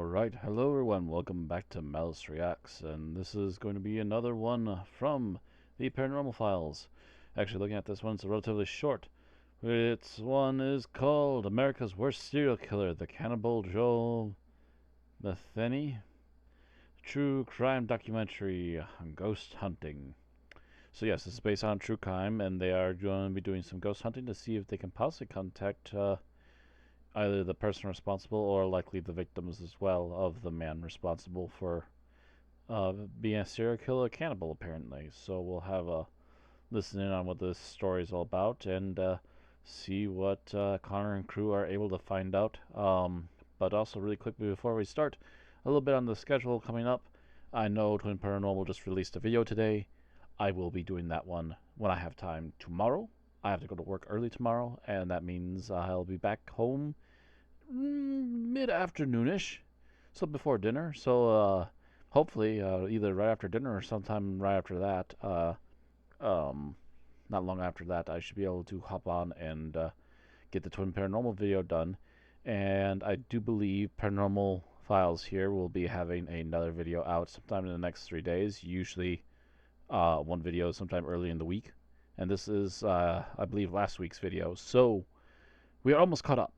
Alright, hello everyone, welcome back to Malice Reacts, and this is going to be another one from the Paranormal Files. Actually, looking at this one, it's relatively short. Its one is called America's Worst Serial Killer, the Cannibal Joe Metheny. True crime documentary on ghost hunting. So yes, this is based on true crime, and they are going to be doing some ghost hunting to see if they can possibly contact either the person responsible or likely the victims as well of the man responsible for being a serial killer cannibal, apparently. So we'll have a listen in on what this story is all about and see what Connor and crew are able to find out. But also, really quickly before we start, a little bit on the schedule coming up. I know Twin Paranormal just released a video today. I will be doing that one when I have time tomorrow. I have to go to work early tomorrow, and that means I'll be back home mid-afternoonish, so before dinner. So hopefully either right after dinner or sometime right after that, not long after that, I should be able to hop on and get the Twin Paranormal video done. And I do believe Paranormal Files here will be having another video out sometime in the next 3 days, usually one video sometime early in the week. And this is, I believe, last week's video, so we are almost caught up.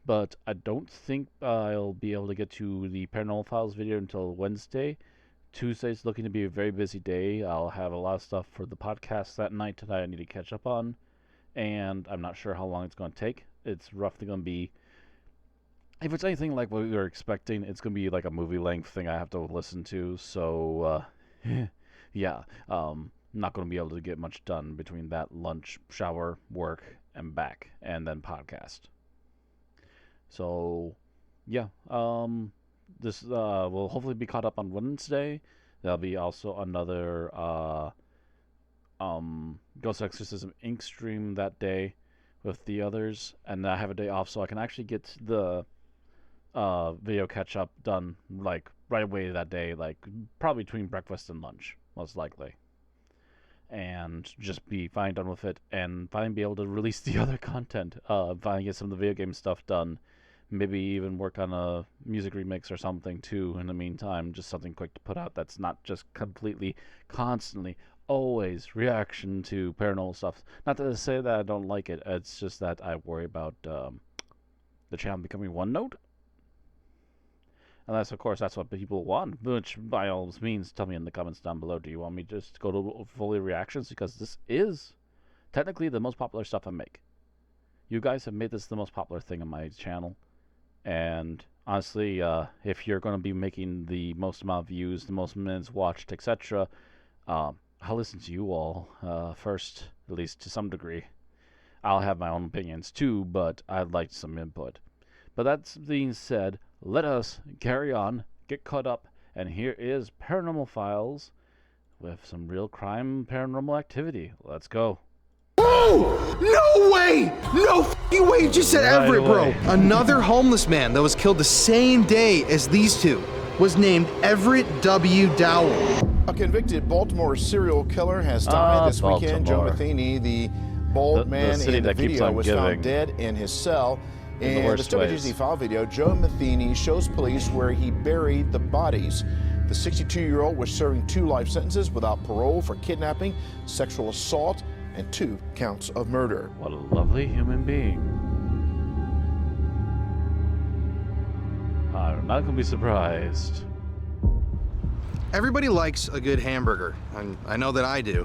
But I don't think I'll be able to get to the Paranormal Files video until Wednesday. Tuesday's looking to be a very busy day. I'll have a lot of stuff for the podcast that night that I need to catch up on, and I'm not sure how long it's going to take. It's roughly going to be, if it's anything like what we were expecting, it's going to be like a movie-length thing I have to listen to, so, yeah, not going to be able to get much done between that lunch, shower, work, and back, and then podcast. So, yeah, this will hopefully be caught up on Wednesday. There'll be also another Ghost Exorcism Inc. stream that day with the others, and I have a day off, so I can actually get the video catch-up done, like, right away that day, like, probably between breakfast and lunch, most likely. And just be fine done with it, and finally be able to release the other content, finally get some of the video game stuff done. Maybe even work on a music remix or something too in the meantime, just something quick to put out that's not just completely, constantly, always reaction to paranormal stuff. Not to say that I don't like it, it's just that I worry about the channel becoming one note. Unless, of course, that's what people want, which by all means, tell me in the comments down below. Do you want me to just go to fully reactions? Because this is technically the most popular stuff I make. You guys have made this the most popular thing on my channel. And honestly, if you're going to be making the most amount of views, the most minutes watched, etc., I'll listen to you all first, at least to some degree. I'll have my own opinions too, but I'd like some input. But that being said, let us carry on, get caught up, and here is Paranormal Files with some real crime paranormal activity. Let's go. Oh! No way! No f***ing way! You just said Everett, bro! Another homeless man that was killed the same day as these two was named Everett W. Dowell. A convicted Baltimore serial killer has died this weekend. Joe Metheny, the bald man in the video, was found dead in his cell. In the WGZ file video, Joe Metheny shows police where he buried the bodies. The 62-year-old was serving 2 life sentences without parole for kidnapping, sexual assault, and 2 counts of murder. What a lovely human being. I'm not gonna be surprised. Everybody likes a good hamburger, and I know that I do.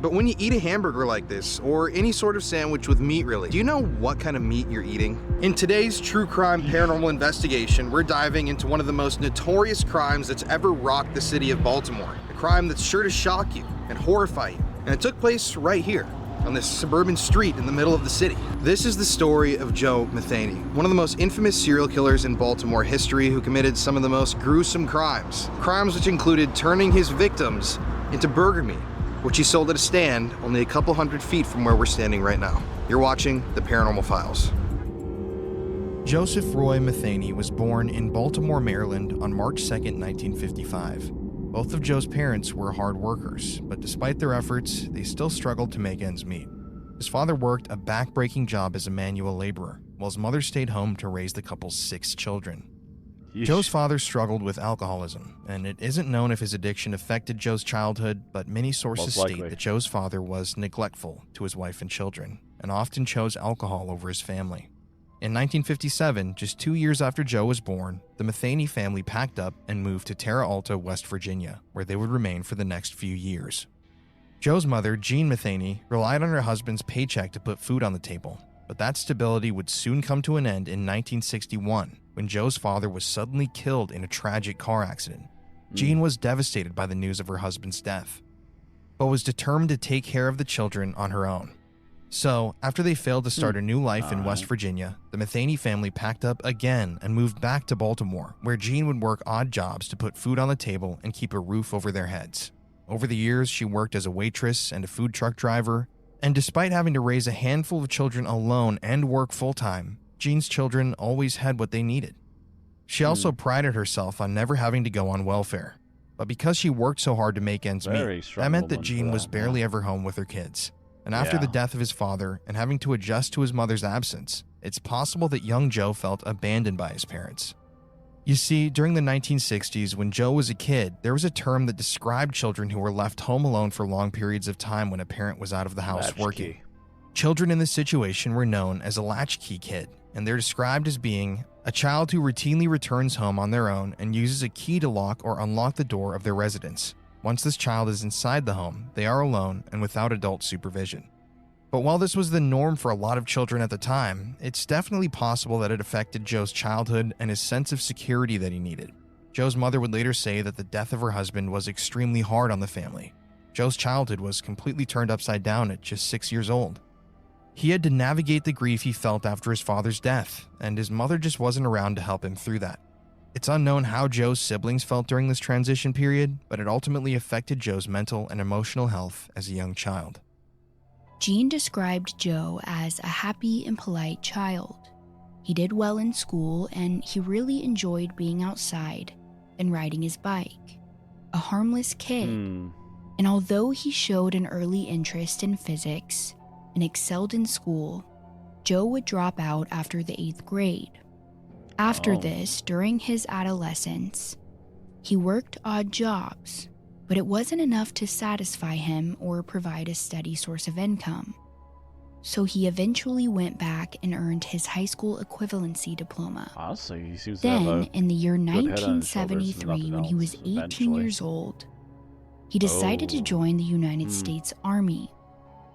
But when you eat a hamburger like this, or any sort of sandwich with meat really, do you know what kind of meat you're eating? In today's true crime paranormal investigation, we're diving into one of the most notorious crimes that's ever rocked the city of Baltimore. A crime that's sure to shock you and horrify you. And it took place right here, on this suburban street in the middle of the city. This is the story of Joe Metheny, one of the most infamous serial killers in Baltimore history who committed some of the most gruesome crimes. Crimes which included turning his victims into burger meat, which he sold at a stand only a couple hundred feet from where we're standing right now. You're watching The Paranormal Files. Joseph Roy Metheny was born in Baltimore, Maryland on March 2nd, 1955. Both of Joe's parents were hard workers, but despite their efforts, they still struggled to make ends meet. His father worked a back-breaking job as a manual laborer. while his mother stayed home to raise the couple's 6 children. Yeesh. Joe's father struggled with alcoholism, and it isn't known if his addiction affected Joe's childhood, but many sources state that Joe's father was neglectful to his wife and children, and often chose alcohol over his family. In 1957, just 2 years after Joe was born, the Metheny family packed up and moved to Terra Alta, West Virginia, where they would remain for the next few years. Joe's mother, Jean Metheny, relied on her husband's paycheck to put food on the table, but that stability would soon come to an end in 1961, when Joe's father was suddenly killed in a tragic car accident. Jean was devastated by the news of her husband's death, but was determined to take care of the children on her own. So, after they failed to start a new life in West Virginia, the Metheny family packed up again and moved back to Baltimore, where Jean would work odd jobs to put food on the table and keep a roof over their heads. Over the years, she worked as a waitress and a food truck driver, and despite having to raise a handful of children alone and work full-time, Jean's children always had what they needed. She also prided herself on never having to go on welfare. But because she worked so hard to make ends meet, that meant that Jean was barely ever home with her kids. And after the death of his father and having to adjust to his mother's absence, it's possible that young Joe felt abandoned by his parents. You see, during the 1960s, when Joe was a kid, there was a term that described children who were left home alone for long periods of time when a parent was out of the house working. Children in this situation were known as a latchkey kid, and they're described as being a child who routinely returns home on their own and uses a key to lock or unlock the door of their residence. Once this child is inside the home, they are alone and without adult supervision. But while this was the norm for a lot of children at the time, it's definitely possible that it affected Joe's childhood and his sense of security that he needed. Joe's mother would later say that the death of her husband was extremely hard on the family. Joe's childhood was completely turned upside down at just 6 years old. He had to navigate the grief he felt after his father's death, and his mother just wasn't around to help him through that. It's unknown how Joe's siblings felt during this transition period, but it ultimately affected Joe's mental and emotional health as a young child. Jean described Joe as a happy and polite child. He did well in school, and he really enjoyed being outside and riding his bike. A harmless kid. And although he showed an early interest in physics and excelled in school, Joe would drop out after the 8th grade. After this, during his adolescence, he worked odd jobs, but it wasn't enough to satisfy him or provide a steady source of income. So he eventually went back and earned his high school equivalency diploma. Honestly, he seems then, to have in the year good head on his 1973, when he was 18 eventually. years old, he decided to join the United States Army.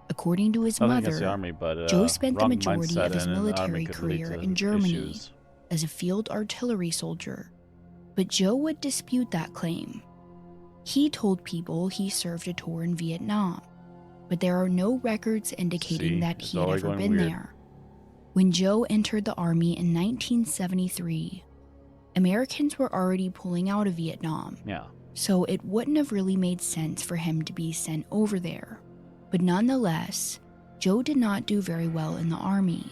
According to his Nothing against the mother, army, but, Joe spent the wrong majority mindset of his in an military army could lead career to in Germany issues. as a field artillery soldier, but Joe would dispute that claim. He told people he served a tour in Vietnam, but there are no records indicating that he had ever been there. When Joe entered the Army in 1973, Americans were already pulling out of Vietnam, so it wouldn't have really made sense for him to be sent over there. But nonetheless, Joe did not do very well in the Army.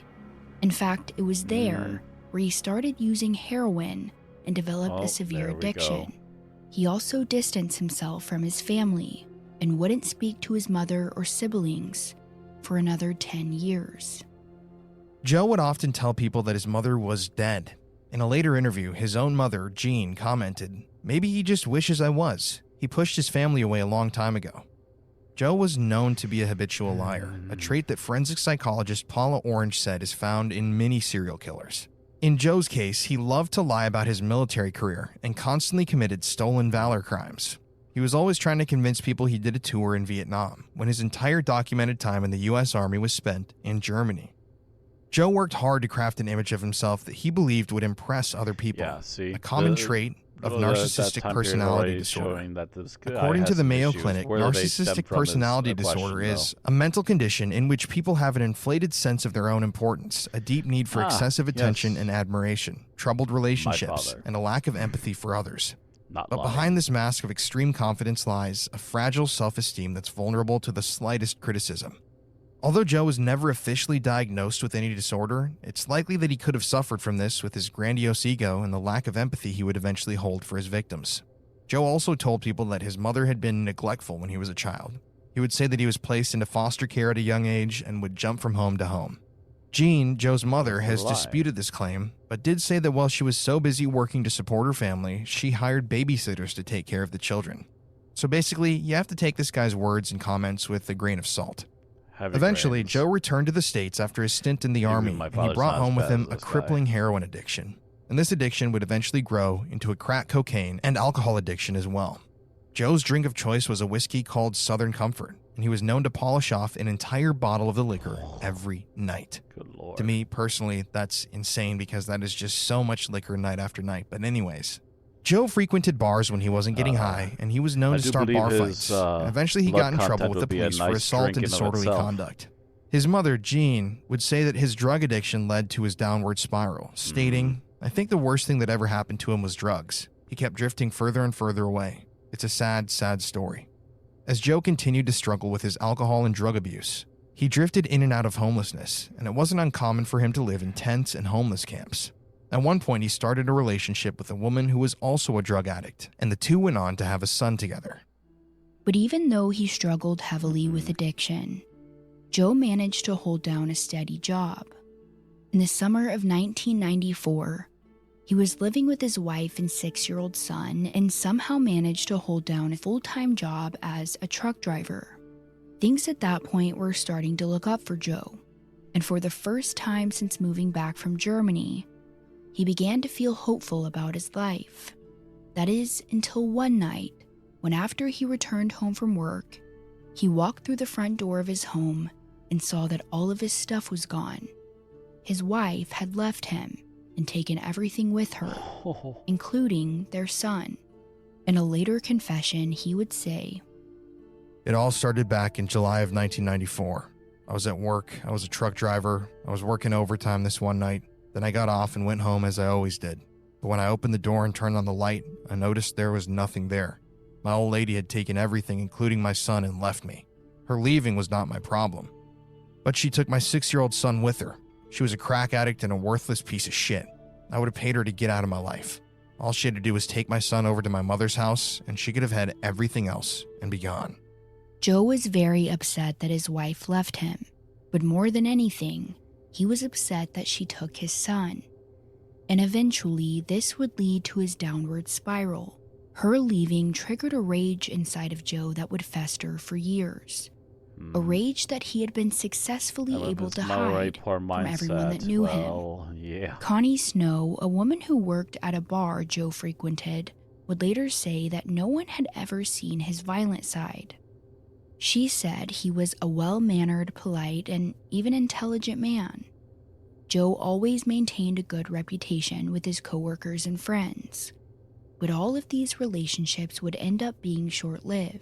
In fact, it was there where he started using heroin and developed a severe addiction. He also distanced himself from his family and wouldn't speak to his mother or siblings for another 10 years. Joe would often tell people that his mother was dead. In a later interview, his own mother, Jean, commented, "Maybe he just wishes I was. He pushed his family away a long time ago." Joe was known to be a habitual liar, a trait that forensic psychologist Paula Orange said is found in many serial killers. In Joe's case, he loved to lie about his military career and constantly committed stolen valor crimes. He was always trying to convince people he did a tour in Vietnam, when his entire documented time in the U.S. Army was spent in Germany. Joe worked hard to craft an image of himself that he believed would impress other people, a common trait of narcissistic personality disorder. According to the Mayo Clinic, narcissistic personality disorder is a mental condition in which people have an inflated sense of their own importance, a deep need for excessive attention and admiration, troubled relationships, and a lack of empathy for others. But behind this mask of extreme confidence lies a fragile self-esteem that's vulnerable to the slightest criticism. Although Joe was never officially diagnosed with any disorder, it's likely that he could have suffered from this with his grandiose ego and the lack of empathy he would eventually hold for his victims. Joe also told people that his mother had been neglectful when he was a child. He would say that he was placed into foster care at a young age and would jump from home to home. Jean, Joe's mother, has disputed this claim, but did say that while she was so busy working to support her family, she hired babysitters to take care of the children. So basically, you have to take this guy's words and comments with a grain of salt. Eventually, Joe returned to the States after his stint in the Army, and he brought home with him a crippling heroin addiction. And this addiction would eventually grow into a crack cocaine and alcohol addiction as well. Joe's drink of choice was a whiskey called Southern Comfort, and he was known to polish off an entire bottle of the liquor every night. Good Lord. To me, personally, that's insane because that is just so much liquor night after night. But anyways, Joe frequented bars when he wasn't getting high, and he was known to start bar fights. And eventually, he got in trouble with the police for assault and disorderly conduct. His mother, Jean, would say that his drug addiction led to his downward spiral, stating, "I think the worst thing that ever happened to him was drugs. He kept drifting further and further away. It's a sad, sad story." As Joe continued to struggle with his alcohol and drug abuse, he drifted in and out of homelessness, and it wasn't uncommon for him to live in tents and homeless camps. At one point, he started a relationship with a woman who was also a drug addict, and the two went on to have a son together. But even though he struggled heavily with addiction, Joe managed to hold down a steady job. In the summer of 1994, he was living with his wife and 6-year-old son and somehow managed to hold down a full-time job as a truck driver. Things at that point were starting to look up for Joe, and for the first time since moving back from Germany, he began to feel hopeful about his life. That is, until one night, when after he returned home from work, he walked through the front door of his home and saw that all of his stuff was gone. His wife had left him and taken everything with her, including their son. In a later confession, he would say, "It all started back in July of 1994. I was at work. I was a truck driver. I was working overtime this one night. Then I got off and went home as I always did. But when I opened the door and turned on the light, I noticed there was nothing there. My old lady had taken everything, including my son, and left me. Her leaving was not my problem. But she took my 6-year-old son with her. She was a crack addict and a worthless piece of shit. I would have paid her to get out of my life. All she had to do was take my son over to my mother's house, and she could have had everything else and be gone." Joe was very upset that his wife left him, but more than anything, he was upset that she took his son. And eventually, this would lead to his downward spiral. Her leaving triggered a rage inside of Joe that would fester for years. A rage that he had been successfully able to hide from everyone that knew him. Yeah. Connie Snow, a woman who worked at a bar Joe frequented, would later say that no one had ever seen his violent side. She said he was a well-mannered, polite, and even intelligent man. Joe always maintained a good reputation with his coworkers and friends, but all of these relationships would end up being short-lived.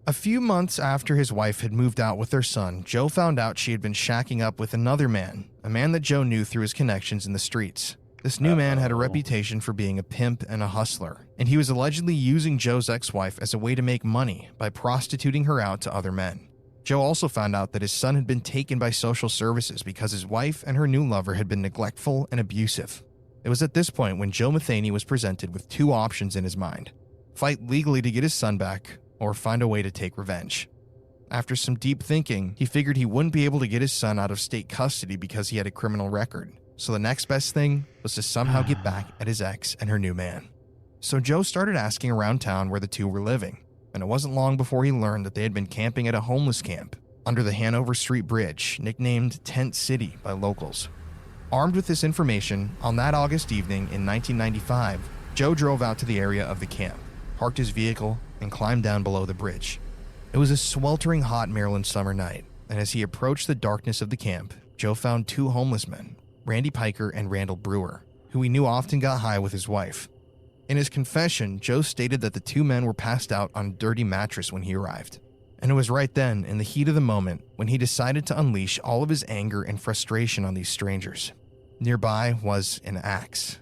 A few months after his wife had moved out with their son, Joe found out she had been shacking up with another man, a man that Joe knew through his connections in the streets. This new man had a reputation for being a pimp and a hustler, and he was allegedly using Joe's ex-wife as a way to make money by prostituting her out to other men. Joe also found out that his son had been taken by social services because his wife and her new lover had been neglectful and abusive. It was at this point when Joe Metheny was presented with two options in his mind: fight legally to get his son back, or find a way to take revenge. After some deep thinking, he figured he wouldn't be able to get his son out of state custody because he had a criminal record. So the next best thing was to somehow get back at his ex and her new man. So Joe started asking around town where the two were living, and it wasn't long before he learned that they had been camping at a homeless camp under the Hanover Street Bridge, nicknamed Tent City by locals. Armed with this information, on that August evening in 1995, Joe drove out to the area of the camp, parked his vehicle, and climbed down below the bridge. It was a sweltering hot Maryland summer night, and as he approached the darkness of the camp, Joe found two homeless men, Randy Piker and Randall Brewer, who he knew often got high with his wife. In his confession, Joe stated that the two men were passed out on a dirty mattress when he arrived. And it was right then, in the heat of the moment, when he decided to unleash all of his anger and frustration on these strangers. Nearby was an axe.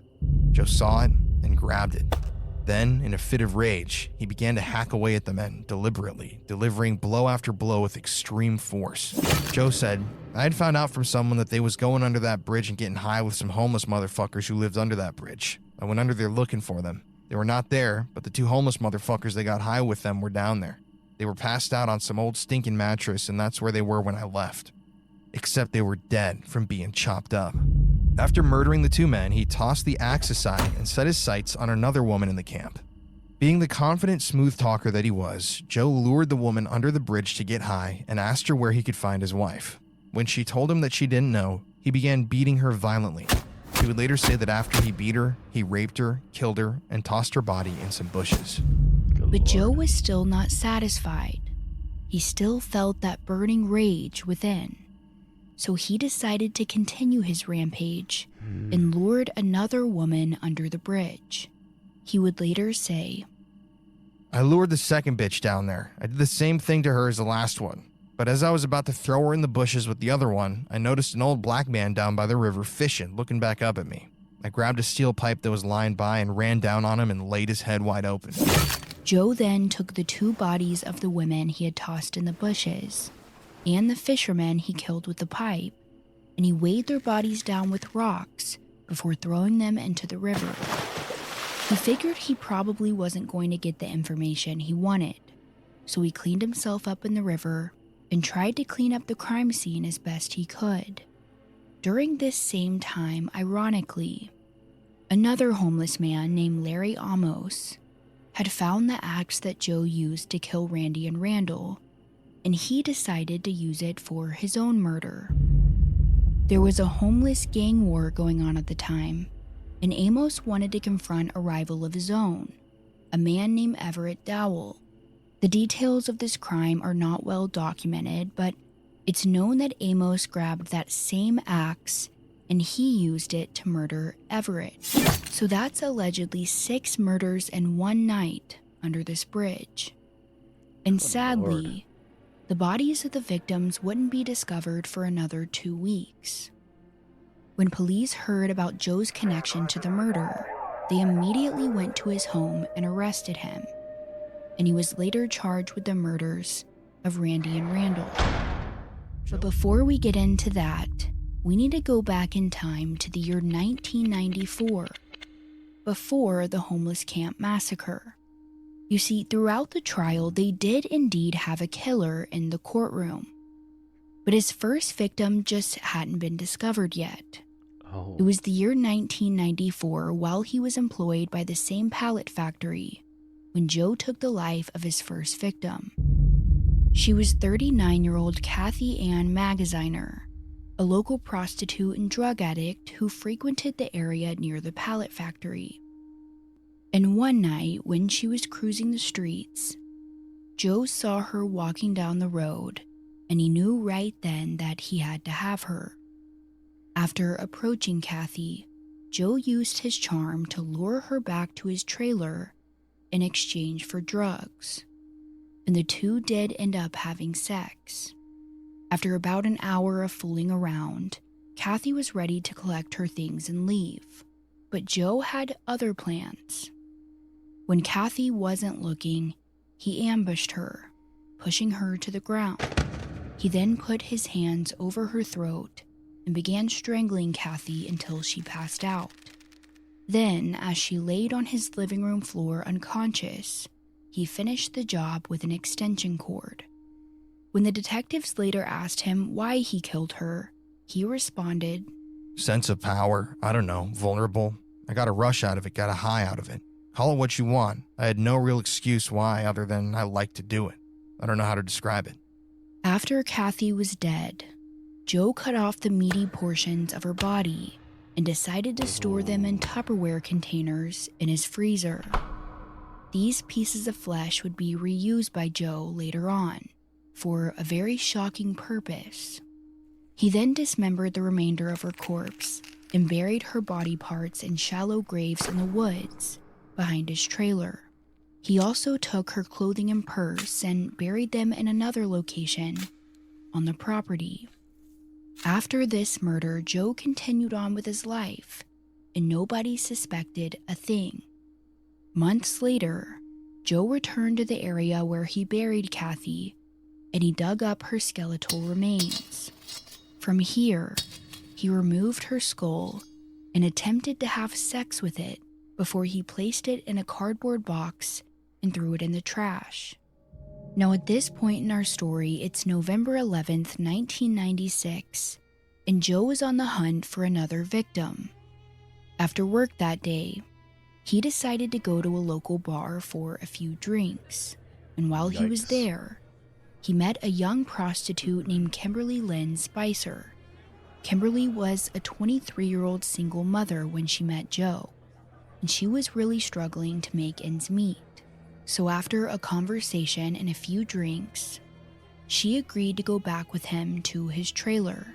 Joe saw it and grabbed it. Then, in a fit of rage, he began to hack away at the men deliberately, delivering blow after blow with extreme force. Joe said, "I had found out from someone that they was going under that bridge and getting high with some homeless motherfuckers who lived under that bridge. I went under there looking for them. They were not there, but the two homeless motherfuckers that got high with them were down there. They were passed out on some old stinking mattress, and that's where they were when I left." except they were dead from being chopped up. After murdering the two men, he tossed the axe aside and set his sights on another woman in the camp. Being the confident, smooth talker that he was, Joe lured the woman under the bridge to get high and asked her where he could find his wife. When she told him that she didn't know, he began beating her violently. He would later say that after he beat her, he raped her, killed her, and tossed her body in some bushes. But Joe was still not satisfied. He still felt that burning rage within. So he decided to continue his rampage and lured another woman under the bridge. He would later say, I lured the second bitch down there. I did the same thing to her as the last one. But as I was about to throw her in the bushes with the other one, I noticed an old black man down by the river fishing, looking back up at me. I grabbed a steel pipe that was lying by and ran down on him and laid his head wide open. Joe then took the two bodies of the women he had tossed in the bushes and the fishermen he killed with the pipe, and he weighed their bodies down with rocks before throwing them into the river. He figured he probably wasn't going to get the information he wanted, so he cleaned himself up in the river and tried to clean up the crime scene as best he could. During this same time, ironically, another homeless man named Larry Amos had found the axe that Joe used to kill Randy and Randall, and he decided to use it for his own murder. There was a homeless gang war going on at the time, and Amos wanted to confront a rival of his own, a man named Everett Dowell. The details of this crime are not well documented, but it's known that Amos grabbed that same axe and he used it to murder Everett. So that's allegedly 6 murders in one night under this bridge. And sadly, the bodies of the victims wouldn't be discovered for another 2 weeks. When police heard about Joe's connection to the murder, they immediately went to his home and arrested him, and he was later charged with the murders of Randy and Randall. But before we get into that, we need to go back in time to the year 1994, before the homeless camp massacre. You see, throughout the trial, they did indeed have a killer in the courtroom, but his first victim just hadn't been discovered yet. It was the year 1994, while he was employed by the same pallet factory, when Joe took the life of his first victim. She was 39-year-old Kathy Ann Magaziner, a local prostitute and drug addict who frequented the area near the pallet factory. And one night, when she was cruising the streets, Joe saw her walking down the road, and he knew right then that he had to have her. After approaching Kathy, Joe used his charm to lure her back to his trailer in exchange for drugs, and the two did end up having sex. After about an hour of fooling around, Kathy was ready to collect her things and leave, but Joe had other plans. When Kathy wasn't looking, he ambushed her, pushing her to the ground. He then put his hands over her throat and began strangling Kathy until she passed out. Then, as she laid on his living room floor unconscious, he finished the job with an extension cord. When the detectives later asked him why he killed her, he responded, "Sense of power. I don't know. Vulnerable. I got a rush out of it, got a high out of it. Call it what you want. I had no real excuse why other than I like to do it. I don't know how to describe it." After Kathy was dead, Joe cut off the meaty portions of her body and decided to store them in Tupperware containers in his freezer. These pieces of flesh would be reused by Joe later on for a very shocking purpose. He then dismembered the remainder of her corpse and buried her body parts in shallow graves in the woods behind his trailer. He also took her clothing and purse and buried them in another location on the property. After this murder, Joe continued on with his life, and nobody suspected a thing. Months later, Joe returned to the area where he buried Kathy, and he dug up her skeletal remains. From here, he removed her skull and attempted to have sex with it before he placed it in a cardboard box and threw it in the trash. Now at this point in our story, it's November 11th, 1996, and Joe is on the hunt for another victim. After work that day, he decided to go to a local bar for a few drinks, and while he was there, he met a young prostitute named Kimberly Lynn Spicer. Kimberly was a 23-year-old single mother when she met Joe, and she was really struggling to make ends meet. So after a conversation and a few drinks, she agreed to go back with him to his trailer.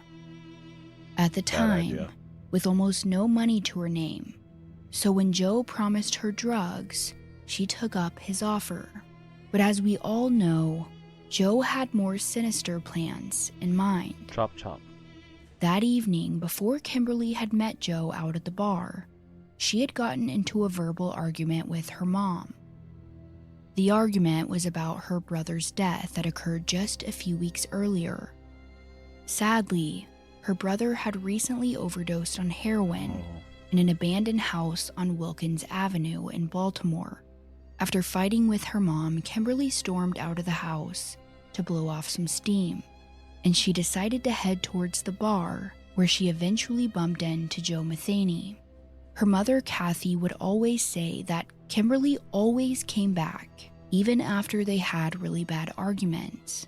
At the time, with almost no money to her name, so when Joe promised her drugs, she took up his offer. But as we all know, Joe had more sinister plans in mind. Chop chop. That evening, before Kimberly had met Joe out at the bar, she had gotten into a verbal argument with her mom. The argument was about her brother's death that occurred just a few weeks earlier. Sadly, her brother had recently overdosed on heroin in an abandoned house on Wilkins Avenue in Baltimore. After fighting with her mom, Kimberly stormed out of the house to blow off some steam, and she decided to head towards the bar, where she eventually bumped into Joe Metheny. Her mother, Kathy, would always say that Kimberly always came back, even after they had really bad arguments.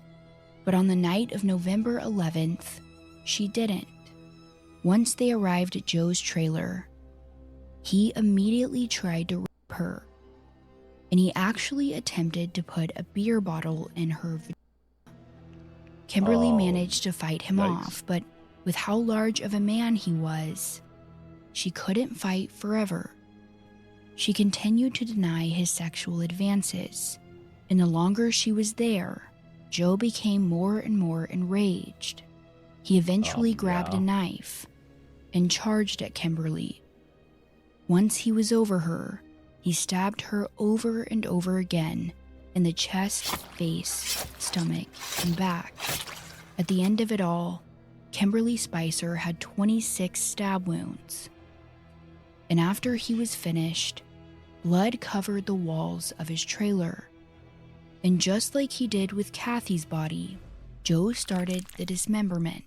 But on the night of November 11th, she didn't. Once they arrived at Joe's trailer, he immediately tried to rape her, and he actually attempted to put a beer bottle in her vagina. Kimberly managed to fight him off, but with how large of a man he was, she couldn't fight forever. She continued to deny his sexual advances, and the longer she was there, Joe became more and more enraged. He eventually grabbed a knife and charged at Kimberly. Once he was over her, he stabbed her over and over again in the chest, face, stomach, and back. At the end of it all, Kimberly Spicer had 26 stab wounds. And after he was finished, blood covered the walls of his trailer. And just like he did with Kathy's body, Joe started the dismemberment.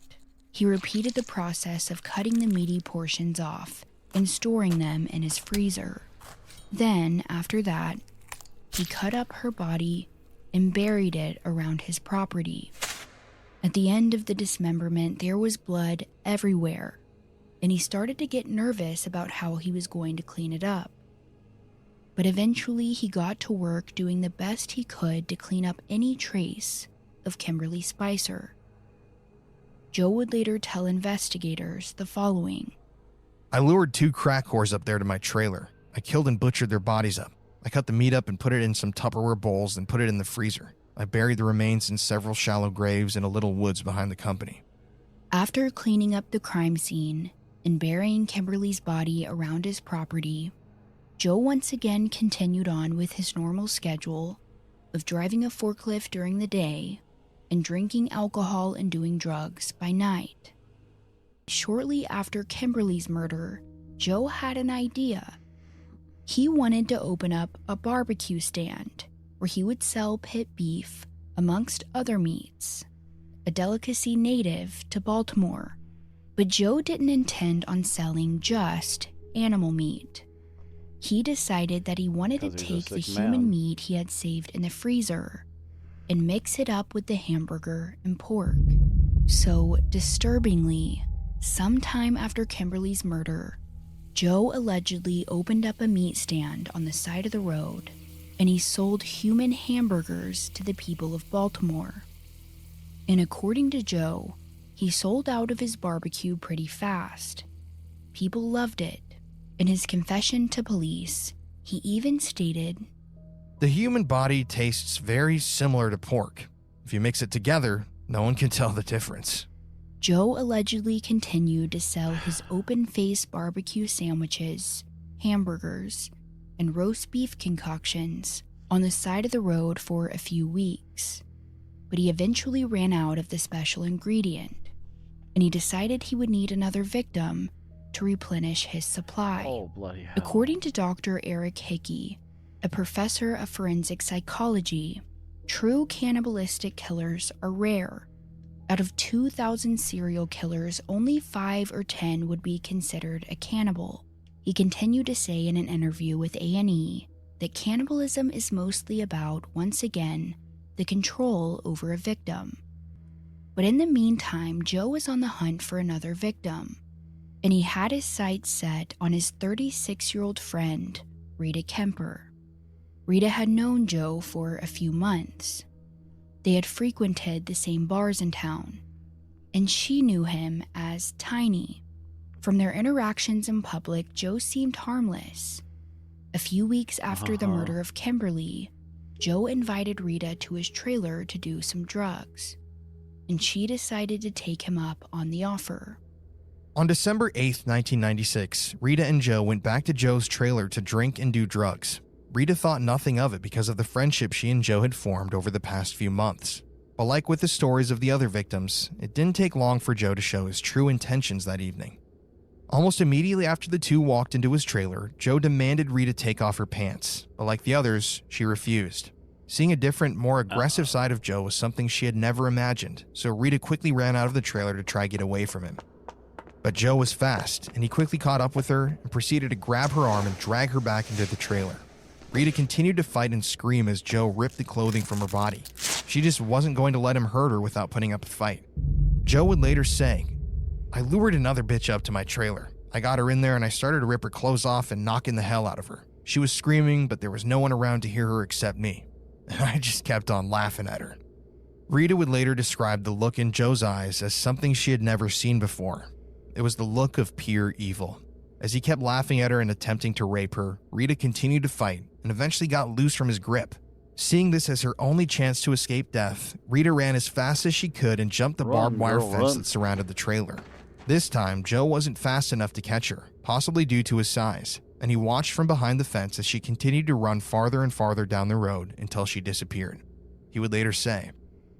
He repeated the process of cutting the meaty portions off and storing them in his freezer. Then, after that, he cut up her body and buried it around his property. At the end of the dismemberment, there was blood everywhere, and he started to get nervous about how he was going to clean it up. But eventually, he got to work doing the best he could to clean up any trace of Kimberly Spicer. Joe would later tell investigators the following. I lured 2 crack whores up there to my trailer. I killed and butchered their bodies up. I cut the meat up and put it in some Tupperware bowls and put it in the freezer. I buried the remains in several shallow graves in a little woods behind the company. After cleaning up the crime scene and burying Kimberly's body around his property, Joe once again continued on with his normal schedule of driving a forklift during the day and drinking alcohol and doing drugs by night. Shortly after Kimberly's murder, Joe had an idea. He wanted to open up a barbecue stand where he would sell pit beef amongst other meats, a delicacy native to Baltimore. But Joe didn't intend on selling just animal meat. He decided that he wanted to take the human meat he had saved in the freezer and mix it up with the hamburger and pork. So, disturbingly, sometime after Kimberly's murder, Joe allegedly opened up a meat stand on the side of the road, and he sold human hamburgers to the people of Baltimore. And according to Joe, he sold out of his barbecue pretty fast. People loved it. In his confession to police, he even stated, "The human body tastes very similar to pork. If you mix it together, no one can tell the difference." Joe allegedly continued to sell his open-faced barbecue sandwiches, hamburgers, and roast beef concoctions on the side of the road for a few weeks. But he eventually ran out of the special ingredient, and he decided he would need another victim to replenish his supply. Oh, bloody hell. According to Dr. Eric Hickey, a professor of forensic psychology, true cannibalistic killers are rare. Out of 2,000 serial killers, only 5 or 10 would be considered a cannibal. He continued to say in an interview with A&E that cannibalism is mostly about, once again, the control over a victim. But in the meantime, Joe was on the hunt for another victim, and he had his sights set on his 36-year-old friend, Rita Kemper. Rita had known Joe for a few months. They had frequented the same bars in town, and she knew him as Tiny. From their interactions in public, Joe seemed harmless. A few weeks after the murder of Kimberly, Joe invited Rita to his trailer to do some drugs, and she decided to take him up on the offer. On December 8th, 1996, Rita and Joe went back to Joe's trailer to drink and do drugs. Rita thought nothing of it because of the friendship she and Joe had formed over the past few months. But like with the stories of the other victims, it didn't take long for Joe to show his true intentions that evening. Almost immediately after the two walked into his trailer, Joe demanded Rita take off her pants, but like the others, she refused. Seeing a different, more aggressive side of Joe was something she had never imagined, so Rita quickly ran out of the trailer to try to get away from him. But Joe was fast, and he quickly caught up with her and proceeded to grab her arm and drag her back into the trailer. Rita continued to fight and scream as Joe ripped the clothing from her body. She just wasn't going to let him hurt her without putting up a fight. Joe would later say, "I lured another bitch up to my trailer. I got her in there and I started to rip her clothes off and knocking the hell out of her. She was screaming, but there was no one around to hear her except me. And I just kept on laughing at her." Rita would later describe the look in Joe's eyes as something she had never seen before. It was the look of pure evil. As he kept laughing at her and attempting to rape her, Rita continued to fight and eventually got loose from his grip. Seeing this as her only chance to escape death, Rita ran as fast as she could and jumped the barbed wire fence that surrounded the trailer. This time, Joe wasn't fast enough to catch her, possibly due to his size, and he watched from behind the fence as she continued to run farther and farther down the road until she disappeared. He would later say,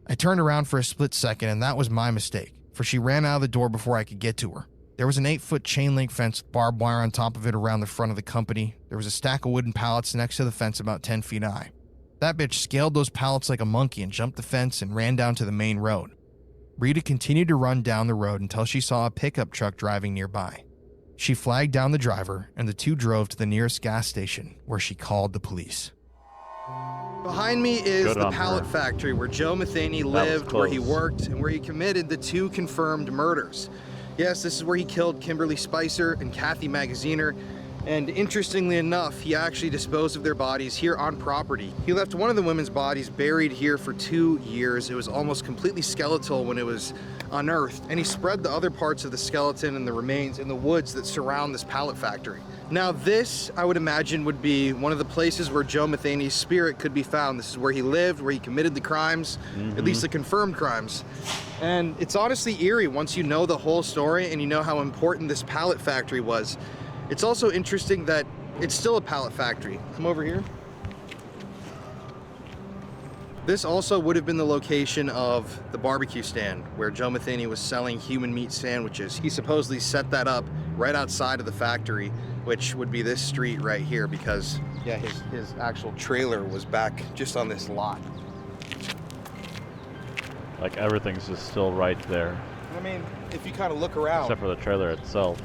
"I turned around for a split second and that was my mistake, for she ran out of the door before I could get to her. There was an 8-foot chain link fence with barbed wire on top of it around the front of the company. There was a stack of wooden pallets next to the fence about 10 feet high. That bitch scaled those pallets like a monkey and jumped the fence and ran down to the main road." Rita continued to run down the road until she saw a pickup truck driving nearby. She flagged down the driver and the two drove to the nearest gas station where she called the police. Behind me is the pallet factory where Joe Metheny lived, where he worked, and where he committed the 2 confirmed murders. Yes, this is where he killed Kimberly Spicer and Kathy Magaziner, and interestingly enough, he actually disposed of their bodies here on property. He left one of the women's bodies buried here for 2 years. It was almost completely skeletal when it was unearthed, and he spread the other parts of the skeleton and the remains in the woods that surround this pallet factory. Now this, I would imagine, would be one of the places where Joe Metheny's spirit could be found. This is where he lived, where he committed the crimes, at least the confirmed crimes. And it's honestly eerie once you know the whole story and you know how important this pallet factory was. It's also interesting that it's still a pallet factory. Come over here. This also would have been the location of the barbecue stand where Joe Metheny was selling human meat sandwiches. He supposedly set that up right outside of the factory, which would be this street right here, because yeah, his actual trailer was back just on this lot. Like everything's just still right there. I mean, if you kind of look around, except for the trailer itself,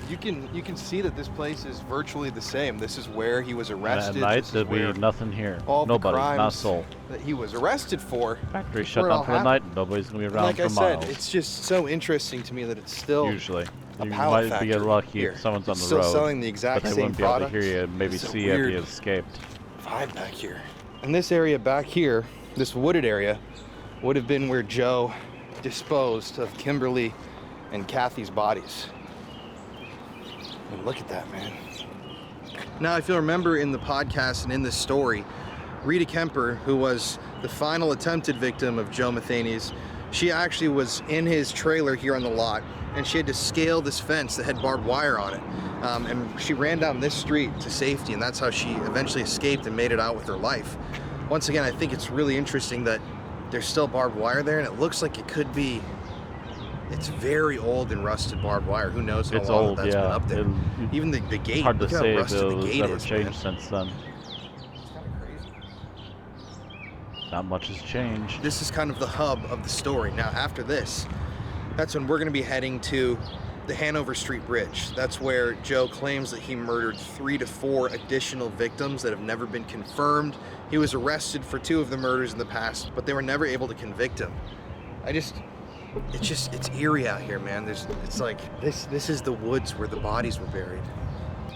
you can see that this place is virtually the same. This is where he was arrested. And at night there'd be nothing here. All nobody, the crimes not a soul. that he was arrested for. Factory shut down for the night. Nobody's gonna be around like for miles. Like I said, it's just so interesting to me that it's still usually a you pallet might factory be lucky here. if someone's on the still road, selling the exact but they same wouldn't be able to products. hear you and maybe see you after you escaped. Vibe back here. And this area back here, this wooded area, would have been where Joe disposed of Kimberly and Kathy's bodies. And look at that, man. Now, if you'll remember in the podcast and in this story, Rita Kemper, who was the final attempted victim of Joe Metheny's, she actually was in his trailer here on the lot, and she had to scale this fence that had barbed wire on it. And she ran down this street to safety, and that's how she eventually escaped and made it out with her life. Once again, I think it's really interesting that there's still barbed wire there, and it looks like it could be, it's very old and rusted barbed wire. Who knows how it's long old, that's been up there. Even the gate, hard to look how say if rusted it the was gate ever is, changed man. since then. It's kind of crazy. not much has changed. This is kind of the hub of the story. Now, after this, that's when we're going to be heading to the Hanover Street Bridge. That's where Joe claims that he murdered 3 to 4 additional victims that have never been confirmed. He was arrested for 2 of the murders in the past, but they were never able to convict him. It's eerie out here, man. It's like, this is the woods where the bodies were buried.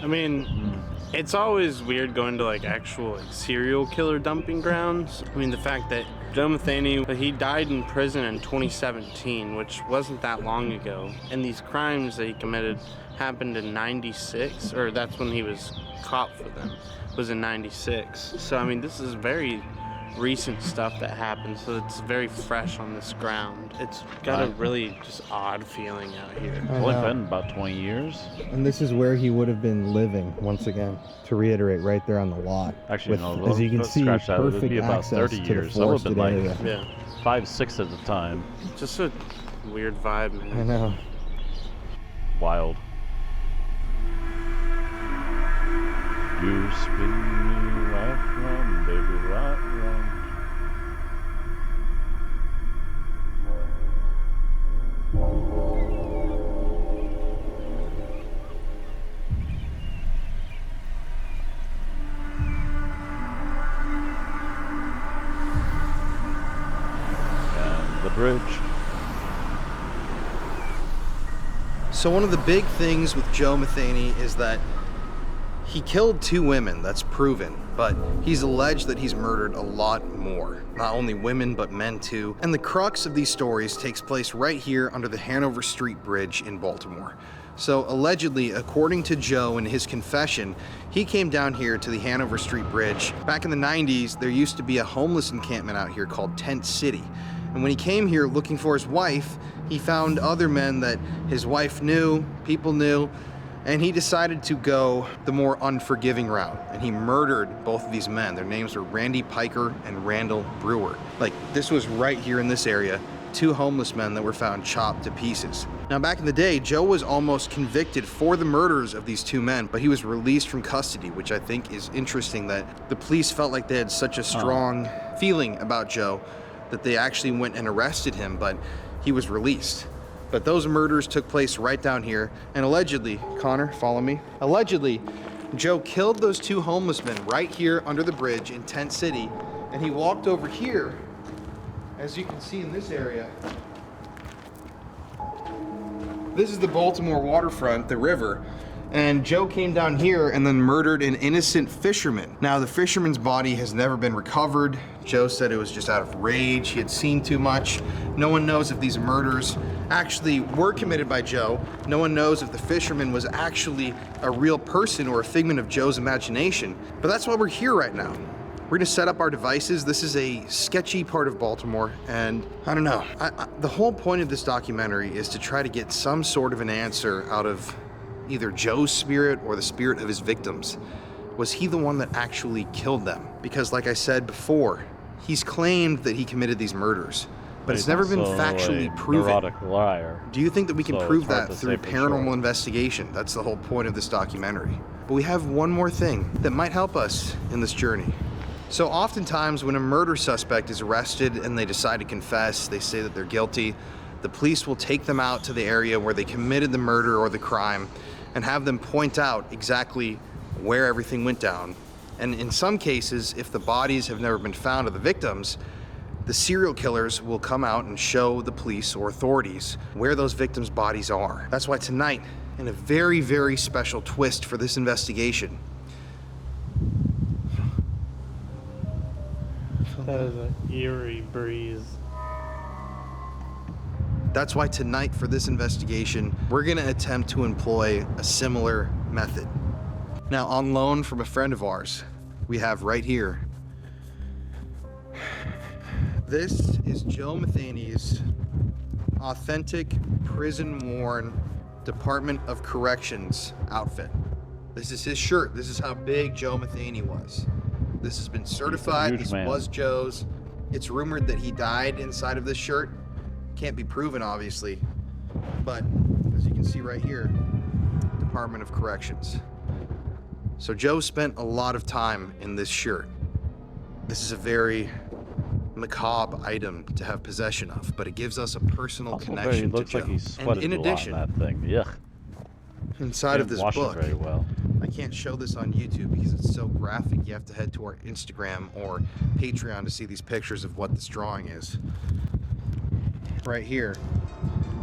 I mean, it's always weird going to like actual like serial killer dumping grounds. I mean, the fact that Joe Metheny, he died in prison in 2017, which wasn't that long ago. And these crimes that he committed happened in 96, or that's when he was caught for them, was in 96. So, I mean, this is very recent stuff that happened, so it's very fresh on this ground. It's got a really just odd feeling out here. It's only been about 20 years. And this is where he would have been living, once again, to reiterate, right there on the lot. Actually, with, as you can see, perfect it'd be about access 30 to years. the That would have forested been like area. 5-6 at the time. Just a weird vibe, man. I know. Wild. You spin me right round, baby, right round. And the bridge. So one of the big things with Joe Metheny is that he killed 2 women, that's proven, but he's alleged that he's murdered a lot more. Not only women, but men too. And the crux of these stories takes place right here under the Hanover Street Bridge in Baltimore. So allegedly, according to Joe in his confession, he came down here to the Hanover Street Bridge. Back in the 90s, there used to be a homeless encampment out here called Tent City. And when he came here looking for his wife, he found other men that his wife knew, people knew, and he decided to go the more unforgiving route, and he murdered both of these men. Their names were Randy Piker and Randall Brewer. Like, this was right here in this area, 2 homeless men that were found chopped to pieces. Now, back in the day, Joe was almost convicted for the murders of these 2 men, but he was released from custody, which I think is interesting that the police felt like they had such a strong feeling about Joe that they actually went and arrested him, but he was released. But those murders took place right down here, and allegedly, Connor, follow me. Allegedly, Joe killed those 2 homeless men right here under the bridge in Tent City, and he walked over here, as you can see in this area. This is the Baltimore waterfront, the river, and Joe came down here and then murdered an innocent fisherman. Now, the fisherman's body has never been recovered. Joe said it was just out of rage. He had seen too much. No one knows if these murders actually were committed by Joe. No one knows if the fisherman was actually a real person or a figment of Joe's imagination. But that's why we're here right now. We're gonna set up our devices. This is a sketchy part of Baltimore, and I don't know. The whole point of this documentary is to try to get some sort of an answer out of either Joe's spirit or the spirit of his victims. Was he the one that actually killed them? Because like I said before, he's claimed that he committed these murders, but it's never been factually proven. Neurotic liar. Do you think that we can prove that to through say for paranormal sure. investigation? That's the whole point of this documentary. But we have one more thing that might help us in this journey. So oftentimes when a murder suspect is arrested and they decide to confess, they say that they're guilty, the police will take them out to the area where they committed the murder or the crime and have them point out exactly where everything went down. And in some cases, if the bodies have never been found of the victims, the serial killers will come out and show the police or authorities where those victims' bodies are. That's why tonight, in a very, very special twist for this investigation, That is an eerie breeze. that's why tonight for this investigation, we're gonna attempt to employ a similar method. Now, on loan from a friend of ours, we have right here, this is Joe Metheny's authentic prison-worn Department of Corrections outfit. This is his shirt. This is how big Joe Metheny was. This has been certified. This was Joe's. It's rumored that he died inside of this shirt. Can't be proven, obviously. But as you can see right here, Department of Corrections. So Joe spent a lot of time in this shirt. This is a very macabre item to have possession of, but it gives us a personal connection to Joe. Like he sweated and in addition, a lot in that thing. Yuck. Inside of this book, very well. I can't show this on YouTube because it's so graphic. You have to head to our Instagram or Patreon to see these pictures of what this drawing is. Right here,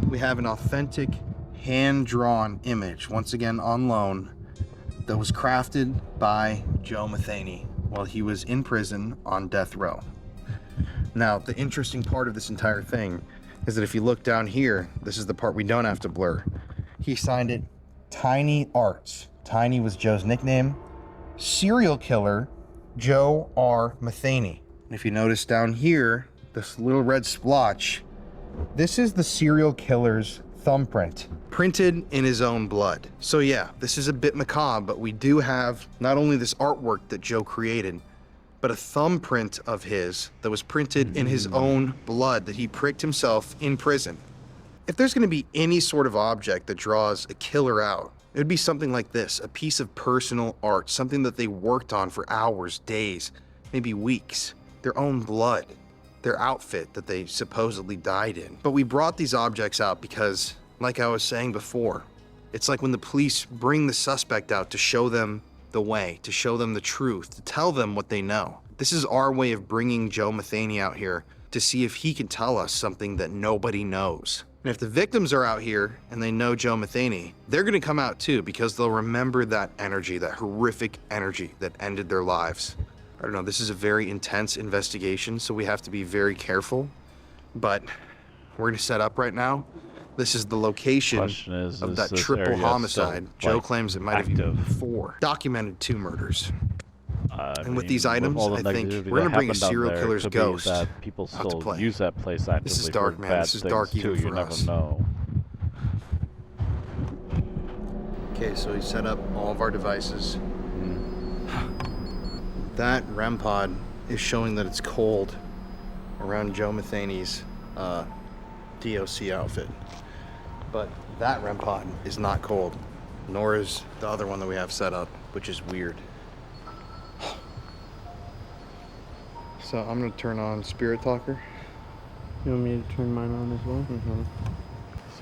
we have an authentic hand-drawn image, once again on loan, that was crafted by Joe Metheny while he was in prison on death row. Now, the interesting part of this entire thing is that if you look down here, this is the part we don't have to blur. He signed it Tiny Arts. Tiny was Joe's nickname. Serial killer Joe R. Metheny. And if you notice down here, this little red splotch, this is the serial killer's thumbprint, printed in his own blood. So yeah, this is a bit macabre, but we do have not only this artwork that Joe created, but a thumbprint of his that was printed in his own blood that he pricked himself in prison. If there's going to be any sort of object that draws a killer out, it would be something like this, a piece of personal art, something that they worked on for hours, days, maybe weeks, their own blood, their outfit that they supposedly died in. But we brought these objects out because, like I was saying before, it's like when the police bring the suspect out to show them the way, to show them the truth, to tell them what they know. This is our way of bringing Joe Metheny out here to see if he can tell us something that nobody knows. And if the victims are out here and they know Joe Metheny, they're gonna come out too because they'll remember that energy, that horrific energy that ended their lives. I don't know, this is a very intense investigation, so we have to be very careful, but we're gonna set up right now. This is the location of that triple homicide. Joe claims it might have even been 4. Documented 2 murders. And with these items, I think we're gonna bring a serial killer's ghost that people out to still play. use that place actively. This is dark, for man. bad This is things dark even too. for You us. never know. Okay, so he set up all of our devices. That REM pod is showing that it's cold around Joe Metheny's DOC outfit. But that REM pod is not cold, nor is the other one that we have set up, which is weird. So I'm gonna turn on Spirit Talker. You want me to turn mine on as well?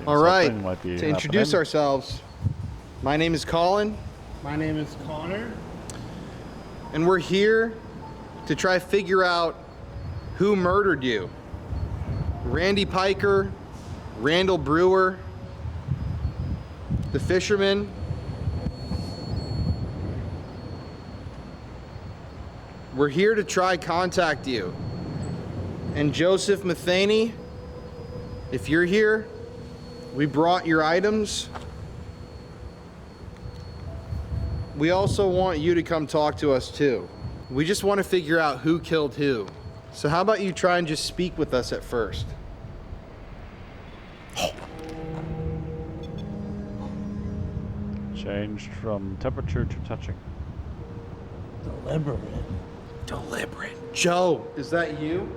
All right, to introduce ourselves, my name is Colin. My name is Connor. And we're here to try to figure out who murdered you. Randy Piker, Randall Brewer, the fisherman. We're here to try contact you. And Joseph Metheny, if you're here, we brought your items. We also want you to come talk to us too. We just want to figure out who killed who. So how about you try and just speak with us at first? Changed from temperature to touching. Deliberate. Joe, is that you?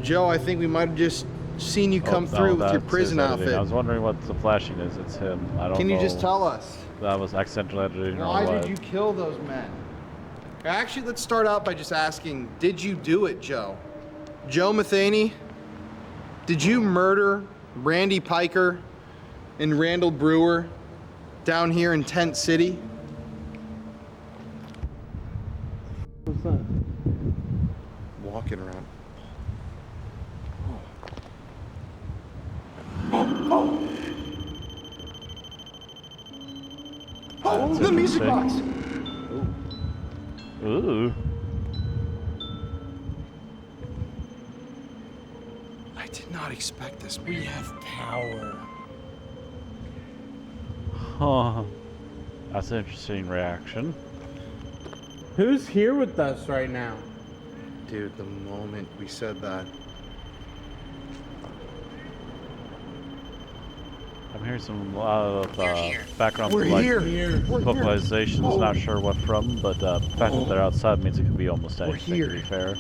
Joe, I think we might have just seen you come through with your prison outfit. I was wondering what the flashing is. It's him. I don't know. Can you just tell us? That was accidental editing or Why what? did you kill those men? Actually, let's start out by just asking, did you do it, Joe? Joe Metheny, did you murder Randy Piker and Randall Brewer down here in Tent City? What's that? Walking around. Oh, the music box! Ooh. I did not expect this. We have power. Huh. That's an interesting reaction. Who's here with us right now? Dude, the moment we said that. I'm hearing some lot of background We're like here. vocalizations, not sure what from, but the fact that they're outside means it could be almost anything, here. to be fair.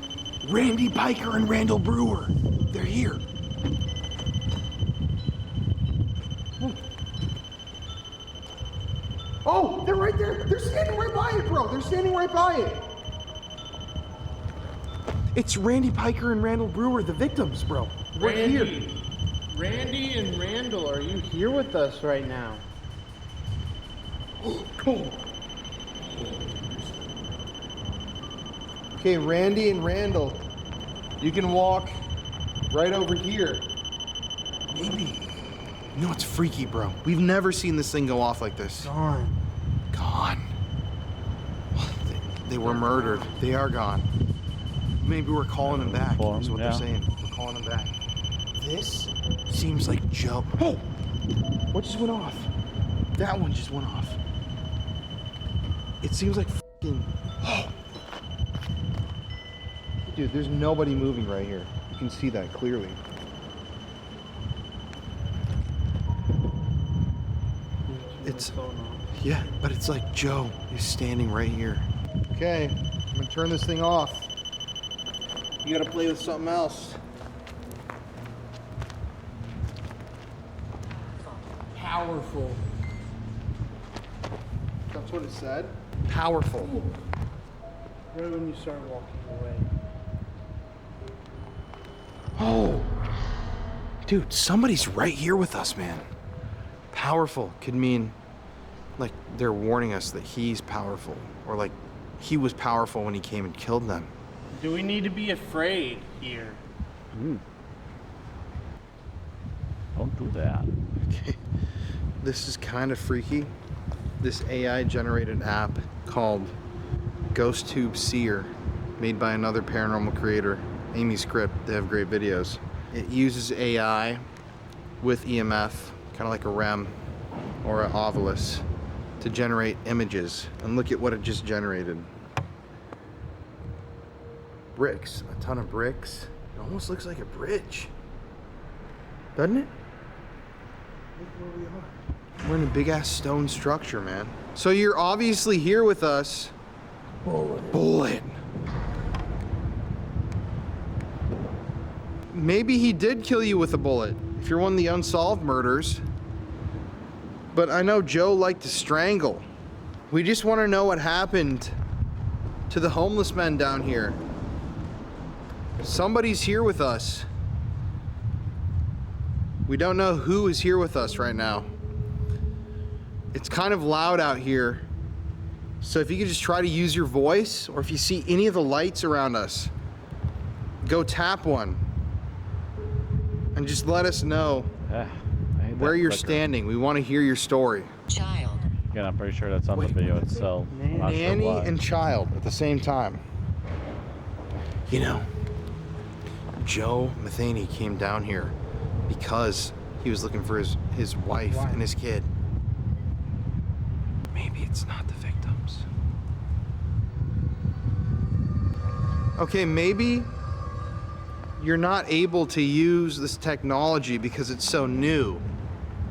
Randy Piker and Randall Brewer. They're here. Oh, they're right there. They're standing right by it, bro. They're standing right by it. It's Randy Piker and Randall Brewer, the victims, bro. We're here. Randy and Randall, are you here with us right now? Okay, Randy and Randall, you can walk right over here. Maybe. You know what's freaky, bro? We've never seen this thing go off like this. Gone. Gone. They were murdered. They are gone. Maybe we're calling them back, is what they're saying. We're calling them back. This seems like Joe. Hey! What just went off? That one just went off. It seems like f***ing... Dude, there's nobody moving right here. You can see that clearly. It's... Yeah, but it's like Joe is standing right here. Okay, I'm gonna turn this thing off. You gotta play with something else. Powerful. That's what it said? Powerful. Right when you start walking away. Oh. Dude, somebody's right here with us, man. Powerful could mean like they're warning us that he's powerful, or like he was powerful when he came and killed them. Do we need to be afraid here? Don't do that. Okay. This is kind of freaky. This AI generated app called GhostTube Seer, made by another paranormal creator, Amy Script. They have great videos. It uses AI with EMF, kind of like a REM or an Ovilus, to generate images. And look at what it just generated. Bricks, a ton of bricks. It almost looks like a bridge, doesn't it? Look where we are. We're in a big ass stone structure, man. So you're obviously here with us. Bullet. Maybe he did kill you with a bullet, if you're one of the unsolved murders. But I know Joe liked to strangle. We just want to know what happened to the homeless men down here. Somebody's here with us. We don't know who is here with us right now. It's kind of loud out here. So if you could just try to use your voice, or if you see any of the lights around us, go tap one. And just let us know where you're standing. We want to hear your story. Child. Again, I'm pretty sure that's on the video itself. Nanny and child at the same time. You know, Joe Metheny came down here because he was looking for his wife and his kid. Maybe it's not the victims. Okay, maybe you're not able to use this technology because it's so new.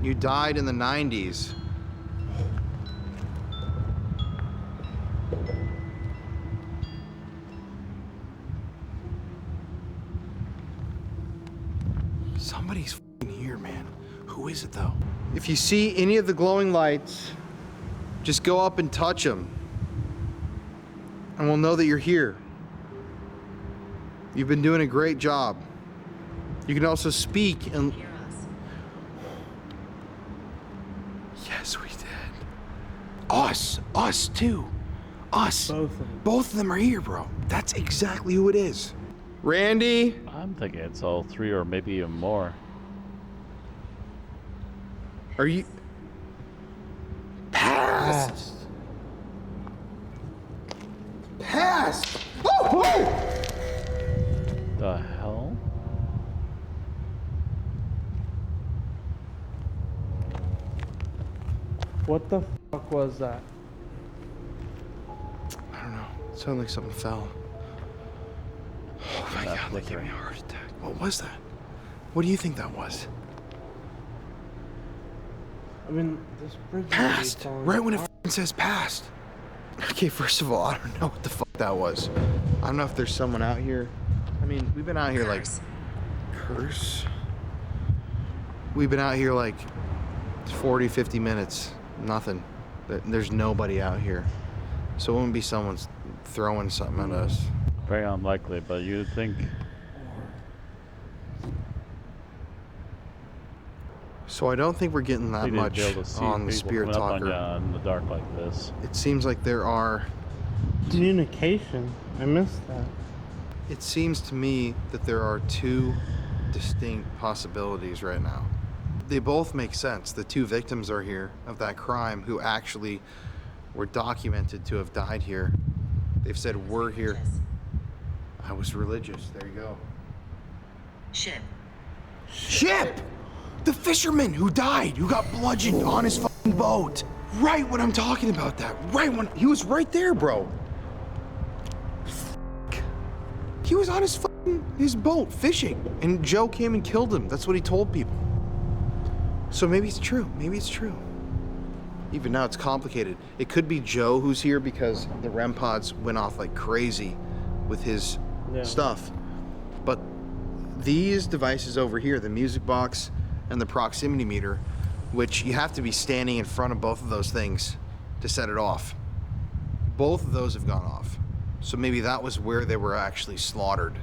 You died in the 90s. Somebody's here, man. Who is it, though? If you see any of the glowing lights, just go up and touch them. And we'll know that you're here. You've been doing a great job. You can also speak and... Hear us. Yes, we did. Us too. Us. Both of them. Both of them are here, bro. That's exactly who it is. Randy? I'm thinking it's all three or maybe even more. Are you... Past! Oh! The hell? What the fuck was that? I don't know. It sounded like something fell. Oh my God, that gave me a heart attack. What was that? What do you think that was? I mean, this bridge. Past! Right when it says past. Okay, first of all, I don't know what the fuck that was. I don't know if there's someone out here. I mean, we've been out here like... Curse? We've been out here like 40, 50 minutes. Nothing. There's nobody out here. So it wouldn't be someone's throwing something at us. Very unlikely, but you'd think. So I don't think we're getting that much on the Spirit Talker. In the dark like this. It seems like there are... Communication. I missed that. It seems to me that there are two distinct possibilities right now. They both make sense. The two victims are here of that crime who actually were documented to have died here. They've said, we're here. I was religious. There you go. Ship! The fisherman who died, who got bludgeoned on his fucking boat. Right when I'm talking about that. Right when he was right there, bro. He was on his boat fishing, and Joe came and killed him. That's what he told people. So maybe it's true. Maybe it's true. Even now, it's complicated. It could be Joe who's here because the REM pods went off like crazy with his stuff. But these devices over here, the music box and the proximity meter, which you have to be standing in front of both of those things to set it off. Both of those have gone off. So maybe that was where they were actually slaughtered,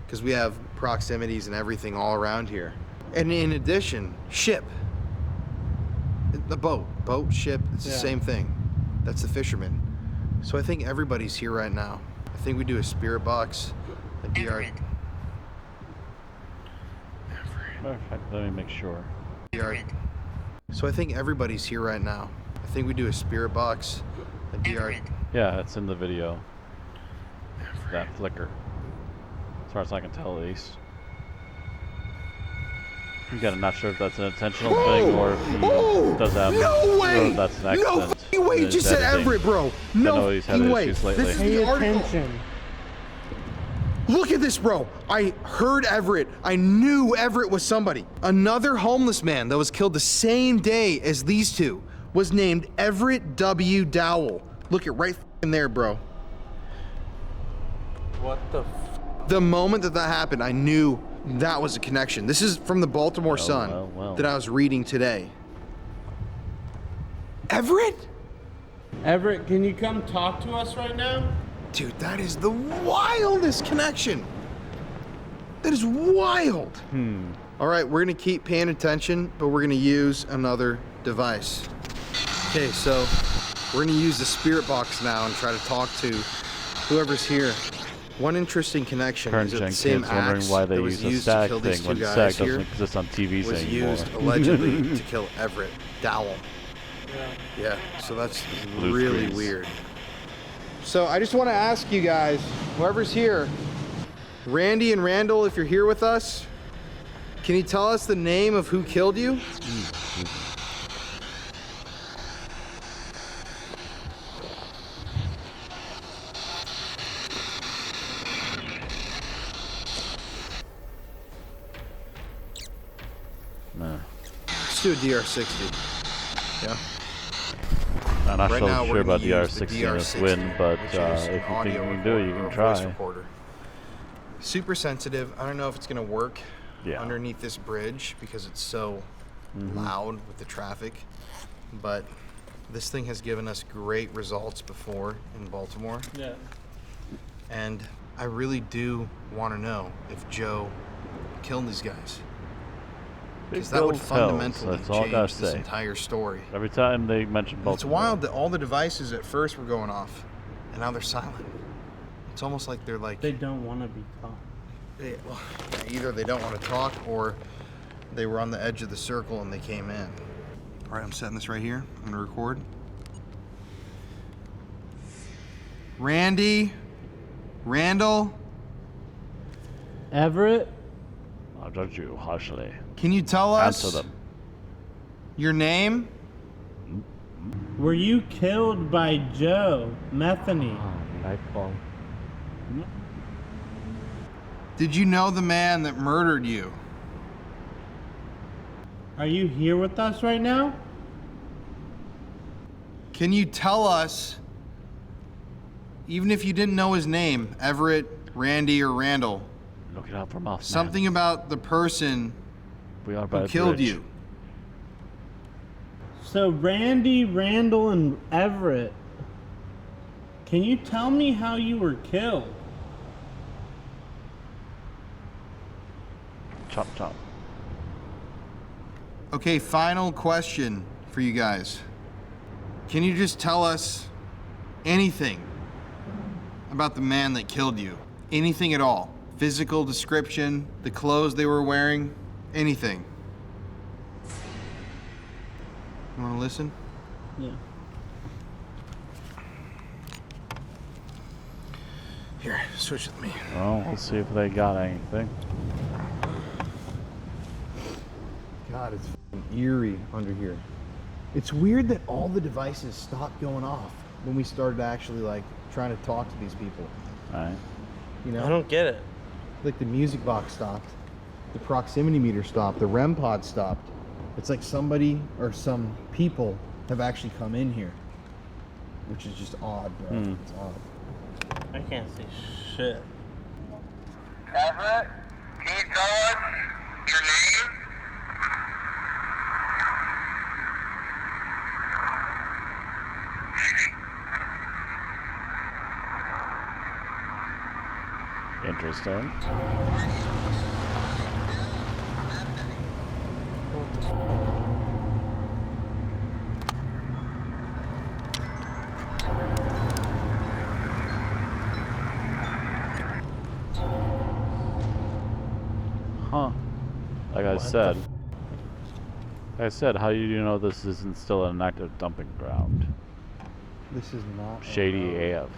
because we have proximities and everything all around here. And in addition, ship. The boat, ship, it's the same thing. That's the fisherman. So I think everybody's here right now. I think we do a spirit box, a DR. Matter of fact, let me make sure. So I think everybody's here right now. I think we do a spirit box, a DR. Yeah, it's in the video. That flicker. As far as I can tell, at least. Again, I'm not sure if that's an intentional thing or if he does have. No way! Or if that's an accident. No way! You just said Everett, bro. No he's had issues lately. This is the article. Look at this, bro. I heard Everett. I knew Everett was somebody. Another homeless man that was killed the same day as these two was named Everett W. Dowell. Look it right in there, bro. What the The moment that happened, I knew that was a connection. This is from the Baltimore Sun that I was reading today. Everett? Everett, can you come talk to us right now? Dude, that is the wildest connection. That is wild. All right, we're gonna keep paying attention, but we're gonna use another device. Okay, so we're gonna use the spirit box now and try to talk to whoever's here. One interesting connection is that the same axe why they that was use used a to stag kill these thing two when guys stag here doesn't exist on TVs was anymore. used allegedly to kill Everett Dowell. Yeah, so that's really weird. So I just want to ask you guys, whoever's here, Randy and Randall, if you're here with us, can you tell us the name of who killed you? No. Let's do a DR60. Yeah. I'm not Right so now, sure we're about gonna use DR60 the in this DR60, win, but which is if an you think you audio can do it, you recorder can or a voice try. recorder. Super sensitive. I don't know if it's gonna work underneath this bridge because it's so loud with the traffic, but this thing has given us great results before in Baltimore. Yeah. And I really do want to know if Joe killed these guys. Because that would fundamentally change this entire story. Every time they mention Baltimore. It's wild that all the devices at first were going off, and now they're silent. It's almost like they're like... They don't want to be caught. Either they don't want to talk, or they were on the edge of the circle and they came in. All right, I'm setting this right here. I'm going to record. Randy? Randall? Everett? I'll judge you harshly. Can you tell us Answer them. your name? Were you killed by Joe Metheny? Nightfall. Did you know the man that murdered you? Are you here with us right now? Can you tell us, even if you didn't know his name, Everett, Randy, or Randall, Look it up from us, something about the person we are by who killed bridge. you? So Randy, Randall, and Everett, can you tell me how you were killed? Chop, chop. Okay, final question for you guys. Can you just tell us anything about the man that killed you? Anything at all? Physical description, the clothes they were wearing, anything. You wanna listen? Yeah. Here, switch with me. Well, we'll see if they got anything. God, it's fucking eerie under here. It's weird that all the devices stopped going off when we started actually like trying to talk to these people. Alright. You know? I don't get it. Like the music box stopped, the proximity meter stopped, the REM pod stopped. It's like somebody or some people have actually come in here, which is just odd, bro. It's odd. I can't see shit. Everett, can you tell us your name? Interesting. Huh. Like I said, how do you know this isn't still an active dumping ground? This is not Shady AF.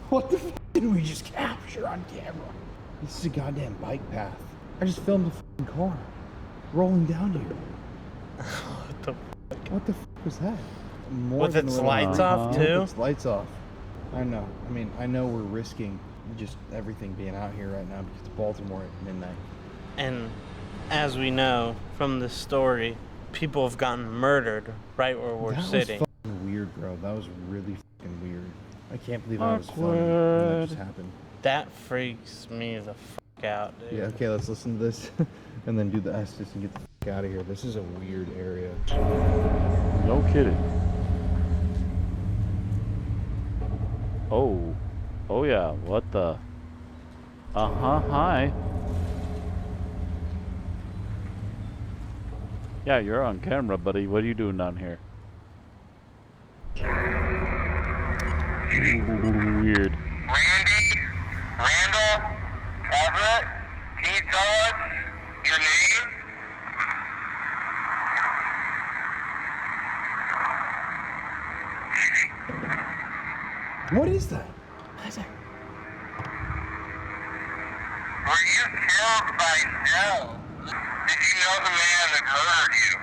What the f did we just capture on camera? This is a goddamn bike path. I just filmed a fucking car rolling down here. What the f was that? More With than its a little- lights off, With too? its lights off. I know. I mean, I know we're risking just everything being out here right now because it's Baltimore at midnight. And as we know from this story, people have gotten murdered right where we're sitting. That was fucking weird, bro. That was really fucking weird. I can't believe I was filming and that just happened. That freaks me the fuck out, dude. Yeah, okay, let's listen to this and then do the Estes and get the fuck out of here. This is a weird area. No kidding. Oh. Oh yeah, what the? Hi. Yeah, you're on camera, buddy. What are you doing down here? Weird. Randy, Randall, Everett, can you tell us your name? What is that? What is that? Were you killed by Joe? Did you know the man that murdered you?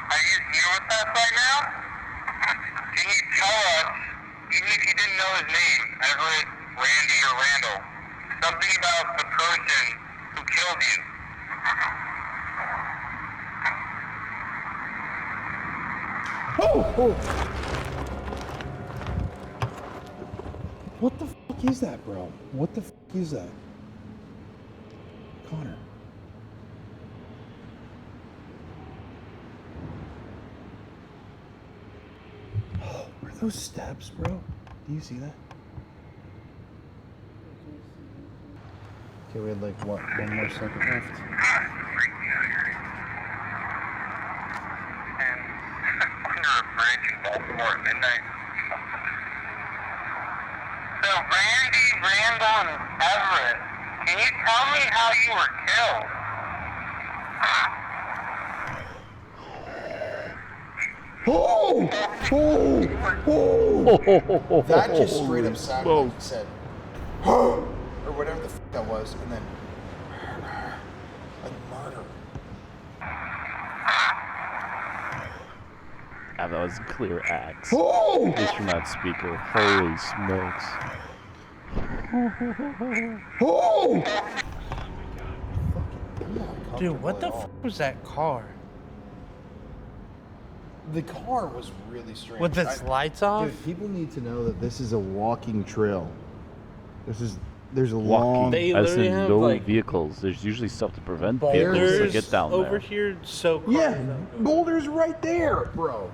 Are you here with us right now? Can you tell us, even if you didn't know his name, Everett, Randy, or Randall, something about the person who killed you? Oh! What the fuck is that, bro? What the fuck is that? Connor. Oh, are those steps, bro? Do you see that? Okay, we had like, what, one more second left? Under a bridge in Baltimore at midnight. So Randy, Randall, and Everett, can you tell me how you were killed? Oh! Oh! Oh! That just straight up sounded like he said, or whatever the fuck that was, and then, like murder. Ah, that was a clear axe. Oh! Just from that speaker. Holy smokes. Oh! Dude, what the fuck was that car? The car was really strange. With its lights off? Dude, people need to know that this is a walking trail. This is There's a walking, long... They as literally in have, no like, vehicles. There's usually stuff to prevent vehicles to boulders get down over there. here, so cars Yeah, don't go. boulders right there, bro.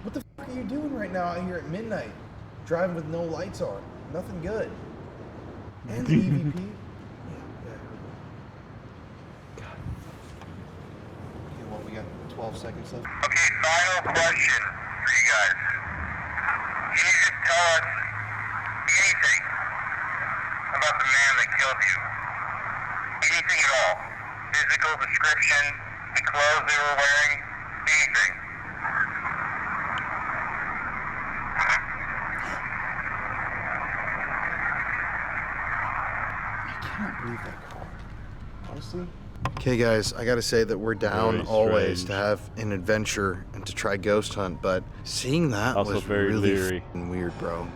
What the fuck are you doing right now out here at midnight? Driving with no lights on. Nothing good. And the EVP. God. Okay, well, we got 12 seconds left. Okay, final question for you guys. Can you just tell us anything about the man that killed you? Anything at all? Physical description, the clothes they were wearing, anything. I can't believe that car. Honestly. Okay, guys, I gotta say that we're down Very always strange. to have an adventure and to try ghost hunt, but seeing that Also was very really leery. f***ing weird, bro.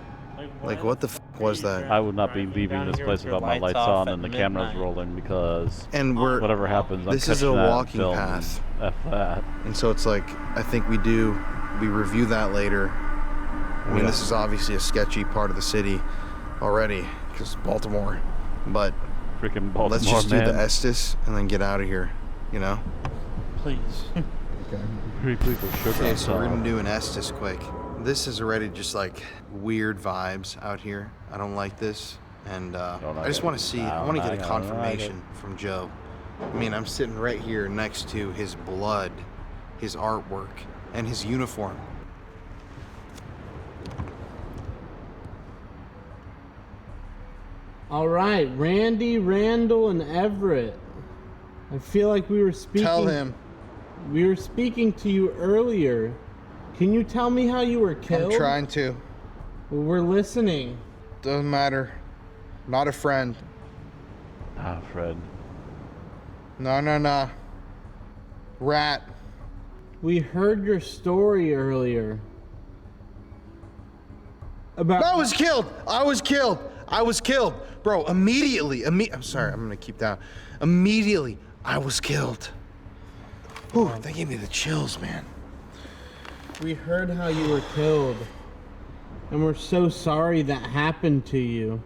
Like, what the f*** was that? I would not be leaving this place without my lights on and the cameras rolling, because And we're whatever happens, I'm this is catching a that walking film. path. F that. And so it's like, I think we review that later. I mean, Yeah. this is obviously a sketchy part of the city already, because Baltimore. But Freaking Baltimore, let's just man. do the Estes and then get out of here, you know? Please. Pretty people sugar Okay, on so we're top. gonna do an Estes quick. This is already just like weird vibes out here. I don't like this. And I just want to see, I want to get a confirmation from Joe. I mean, I'm sitting right here next to his blood, his artwork, and his uniform. All right, Randy, Randall, and Everett. I feel like we were speaking. Tell him. We were speaking to you earlier. Can you tell me how you were killed? I'm trying to. Well, we're listening. Doesn't matter. Not a friend. Ah, Fred. No. Rat. We heard your story earlier. About I was killed. Bro, immediately. I'm sorry, I'm gonna keep down. Immediately, I was killed. Ooh, that gave me the chills, man. We heard how you were killed. And we're so sorry that happened to you.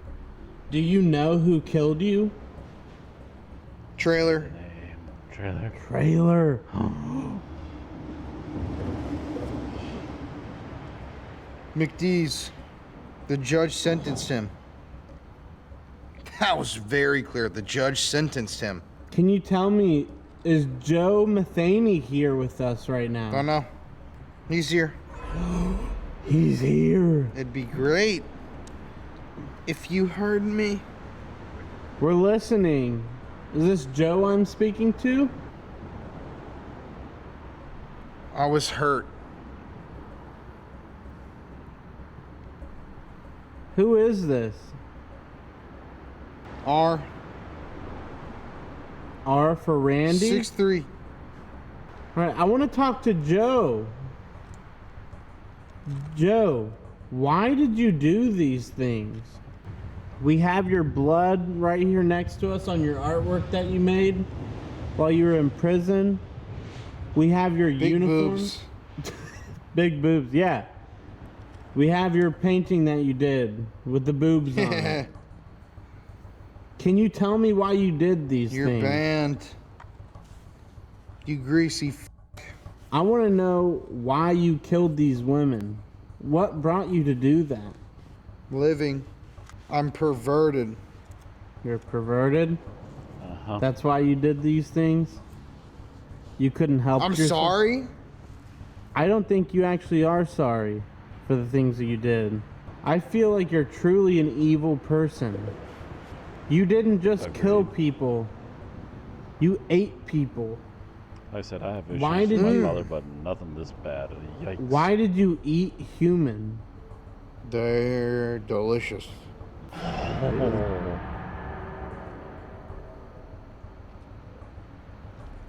Do you know who killed you? Trailer. Trailer. McDee's. The judge sentenced him. That was very clear. The judge sentenced him. Can you tell me, is Joe Metheny here with us right now? Oh no. He's here. He's here. It'd be great if you heard me. We're listening. Is this Joe I'm speaking to? I was hurt. Who is this? R. R for Randy? 6'3". All right, I want to talk to Joe. Joe, why did you do these things? We have your blood right here next to us on your artwork that you made while you were in prison. We have your Big uniform. boobs. Big boobs, yeah. We have your painting that you did with the boobs on it. Can you tell me why you did these You're things? banned. You greasy f***. I want to know why you killed these women. What brought you to do that? Living. I'm perverted. You're perverted? Uh-huh. That's why you did these things? You couldn't help I'm yourself? sorry. I don't think you actually are sorry for the things that you did. I feel like you're truly an evil person. You didn't just kill people. You ate people. Like I said, I have issues Why with did my you- father, but nothing this bad. Yikes. Why did you eat human? They're delicious.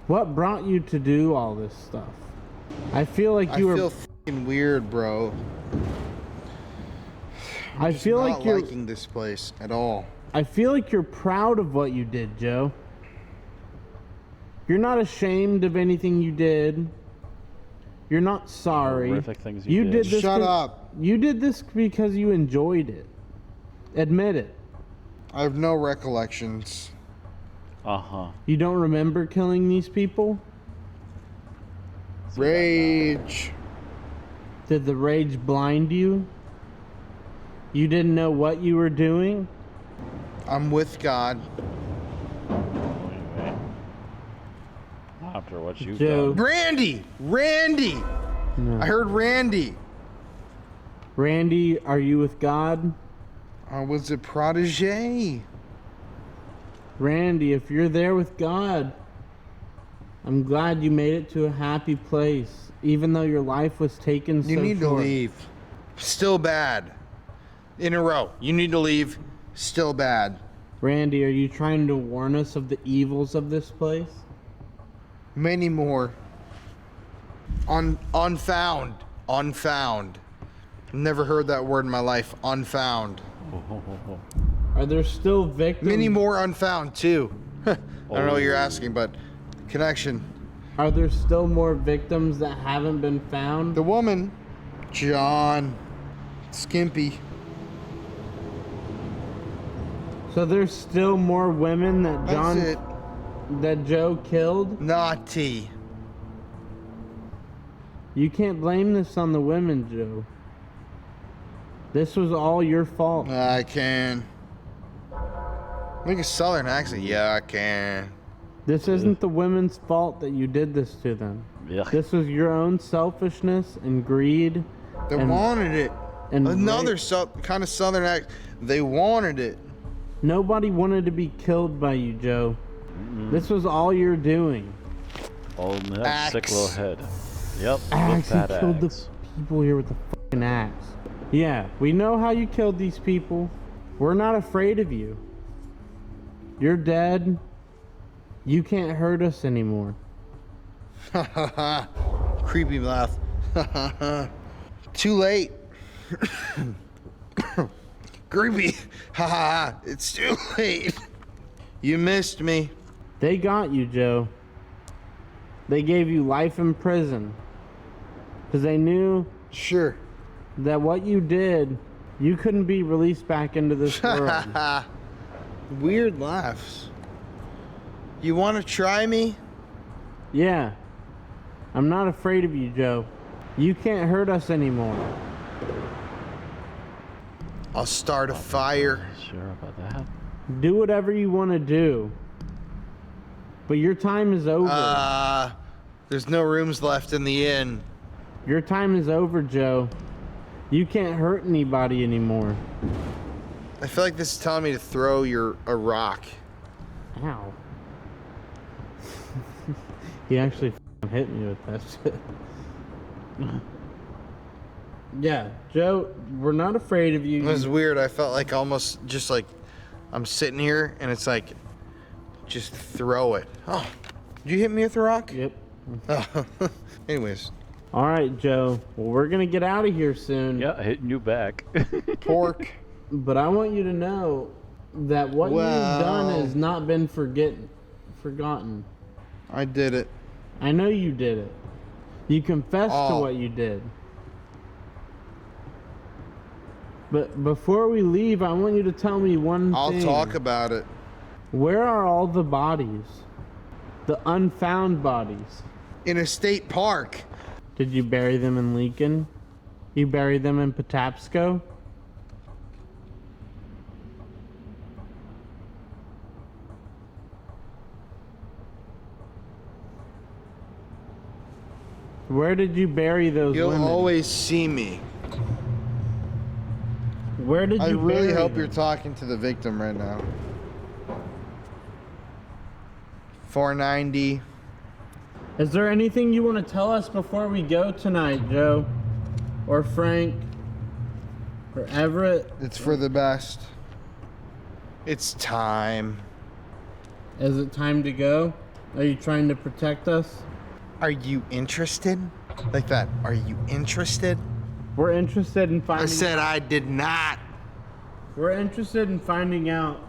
What brought you to do all this stuff? I feel like you I were... feel f***ing weird, bro. I feel Not like you're... liking this place at all. I feel like you're proud of what you did, Joe. You're not ashamed of anything you did. You're not sorry. Horrific things you You did. did this. Shut up. You did this because you enjoyed it. Admit it. I have no recollections. You don't remember killing these people? Rage. Did the rage blind you? You didn't know what you were doing? I'm with God. Anyway. After what you've Joe. done. Randy! No. I heard Randy. Randy, are you with God? I was a protege. Randy, if you're there with God, I'm glad you made it to a happy place, even though your life was taken so short. You need to leave. Still bad. In a row. You need to leave. Still bad. Randy, are you trying to warn us of the evils of this place? Many more. Unfound. Never heard that word in my life. Unfound. Are there still victims? Many more unfound too. I don't know what you're asking, but connection. Are there still more victims that haven't been found? The woman, John, Skimpy. So there's still more women that that Joe killed? Naughty. You can't blame this on the women, Joe. This was all your fault. I can. Make a southern accent. Yeah, I can. This isn't the women's fault that you did this to them. Yeah. This was your own selfishness and greed. They wanted it. And another kind of southern accent. They wanted it. Nobody wanted to be killed by you, Joe. This was all you're doing. Oh, that sick little head. Yep. Axe, That you killed axe. the people here with the fucking axe. Yeah, we know how you killed these people. We're not afraid of you. You're dead. You can't hurt us anymore. Creepy laugh. Too late. Creepy. It's too late. You missed me. They got you, Joe. They gave you life in prison. Because they knew Sure. that what you did, you couldn't be released back into this world. Weird laughs. You want to try me? Yeah. I'm not afraid of you, Joe. You can't hurt us anymore. I'll start a fire. Sure about that. Do whatever you want to do. But your time is over. There's no rooms left in the inn. Your time is over, Joe. You can't hurt anybody anymore. I feel like this is telling me to throw a rock. Ow. He actually hit me with that shit. Yeah, Joe, we're not afraid of you. It was weird. I felt like almost just like I'm sitting here and it's like, just throw it. Oh, did you hit me with a rock? Yep. Oh. Anyways. All right, Joe. Well, we're going to get out of here soon. Yeah, hitting you back. Pork. But I want you to know that what you've done has not been forgotten. I did it. I know you did it. You confessed to what you did. But before we leave, I want you to tell me one thing. I'll talk about it. Where are all the bodies? The unfound bodies? In a state park. Did you bury them in Lincoln? You buried them in Patapsco? Where did you bury those women? You'll always see me. Where did you I really bury hope them? you're talking to the victim right now. 490. Is there anything you want to tell us before we go tonight, Joe? Or Frank? Or Everett? It's for the best. It's time. Is it time to go? Are you trying to protect us? Are you interested? Like that. Are you interested? We're interested in finding... I said I did not. We're interested in finding out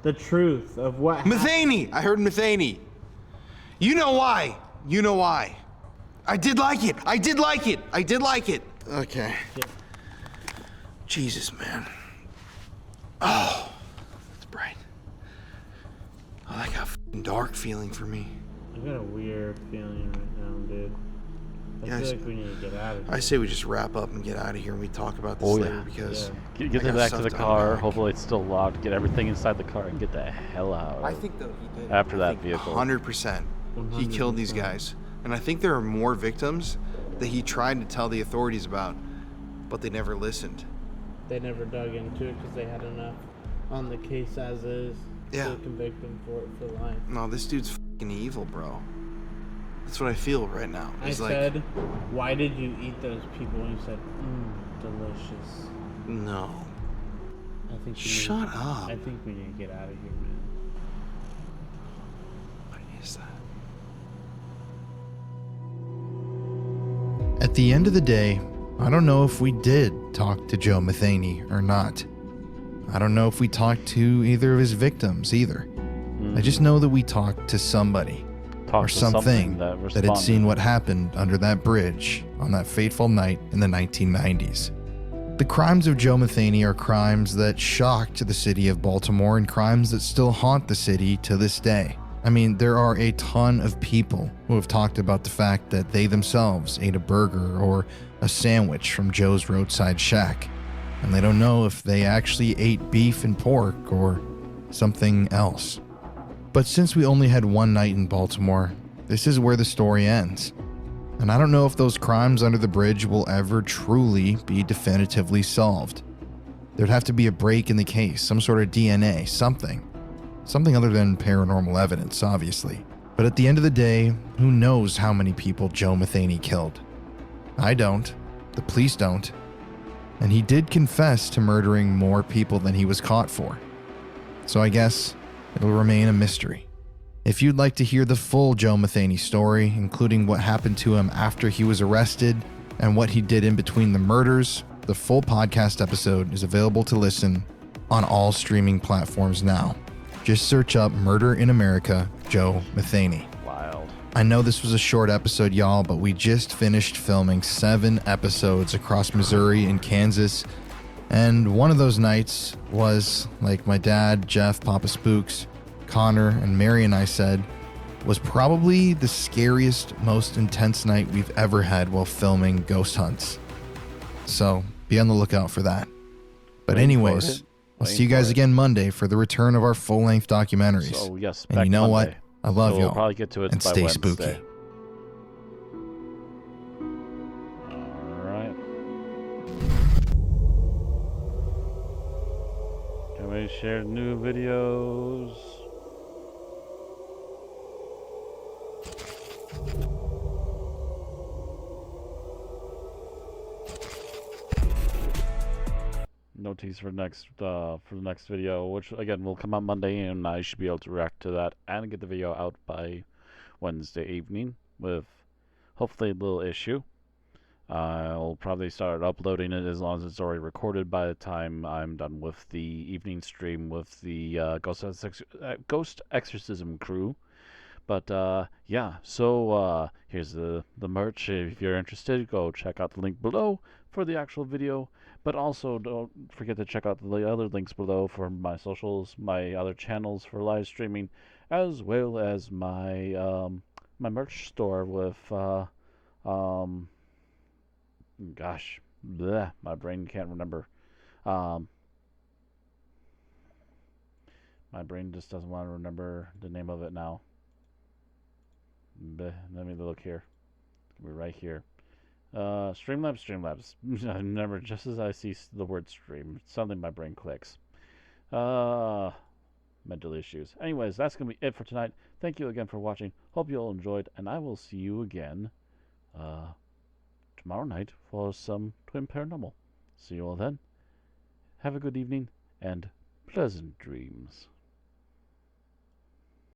the truth of what happened. Metheny! I heard Metheny. You know why. You know why. I did like it. I did like it. I did like it. Okay. Yeah. Jesus, man. Oh. Oh, that got a dark feeling for me. I got a weird feeling right now, dude. I feel like we need to get out of here. I say we just wrap up and get out of here and we talk about this later because get them back to the car. Hopefully it's still locked. Get everything inside the car and get the hell out. I think though he did. After that vehicle. 100%. He killed these guys. And I think there are more victims that he tried to tell the authorities about, but they never listened. They never dug into it because they had enough on the case as is to convict him for it for life. No, this dude's fucking evil, bro. That's what I feel right now. I said, why did you eat those people? And you said, delicious. No. I think Shut up. I think we need to get out of here, man. What is that? At the end of the day, I don't know if we did talk to Joe Metheny or not. I don't know if we talked to either of his victims either. I just know that we talked to somebody. Or something that had seen what happened under that bridge on that fateful night in the 1990s. The crimes of Joe Metheny are crimes that shocked the city of Baltimore and crimes that still haunt the city to this day. I mean, there are a ton of people who have talked about the fact that they themselves ate a burger or a sandwich from Joe's roadside shack, and they don't know if they actually ate beef and pork or something else. But since we only had one night in Baltimore, this is where the story ends. And I don't know if those crimes under the bridge will ever truly be definitively solved. There'd have to be a break in the case, some sort of DNA, something. Something other than paranormal evidence, obviously. But at the end of the day, who knows how many people Joe Metheny killed? I don't. The police don't. And he did confess to murdering more people than he was caught for. So I guess it'll remain a mystery. If you'd like to hear the full Joe Metheny story, including what happened to him after he was arrested and what he did in between the murders, the full podcast episode is available to listen on all streaming platforms now. Just search up Murder in America, Joe Metheny. Wild. I know this was a short episode, y'all, but we just finished filming 7 episodes across Missouri and Kansas. And one of those nights was, like my dad, Jeff, Papa Spooks, Connor, and Mary and I said, was probably the scariest, most intense night we've ever had while filming ghost hunts. So be on the lookout for that. But anyways, I'll see you guys again Monday for the return of our full-length documentaries. So yes, and you know Monday. What? I love so y'all. We'll probably get to it and by stay Wednesday. spooky. Can we share new videos? No tease for the next video, which again will come out Monday, and I should be able to react to that and get the video out by Wednesday evening with hopefully a little issue. I'll probably start uploading it as long as it's already recorded by the time I'm done with the evening stream with the Ghost Exorcism crew. But yeah, so here's the merch. If you're interested, go check out the link below for the actual video. But also don't forget to check out the other links below for my socials, my other channels for live streaming, as well as my my merch store with gosh, bleh, my brain can't remember. My brain just doesn't want to remember the name of it now. Bleh, let me look here. We're right here. Streamlabs. I remember just as I see the word stream, suddenly my brain clicks. Mental issues. Anyways, that's gonna be it for tonight. Thank you again for watching. Hope you all enjoyed, and I will see you again tomorrow night for some Twin Paranormal. See you all then. Have a good evening and pleasant dreams.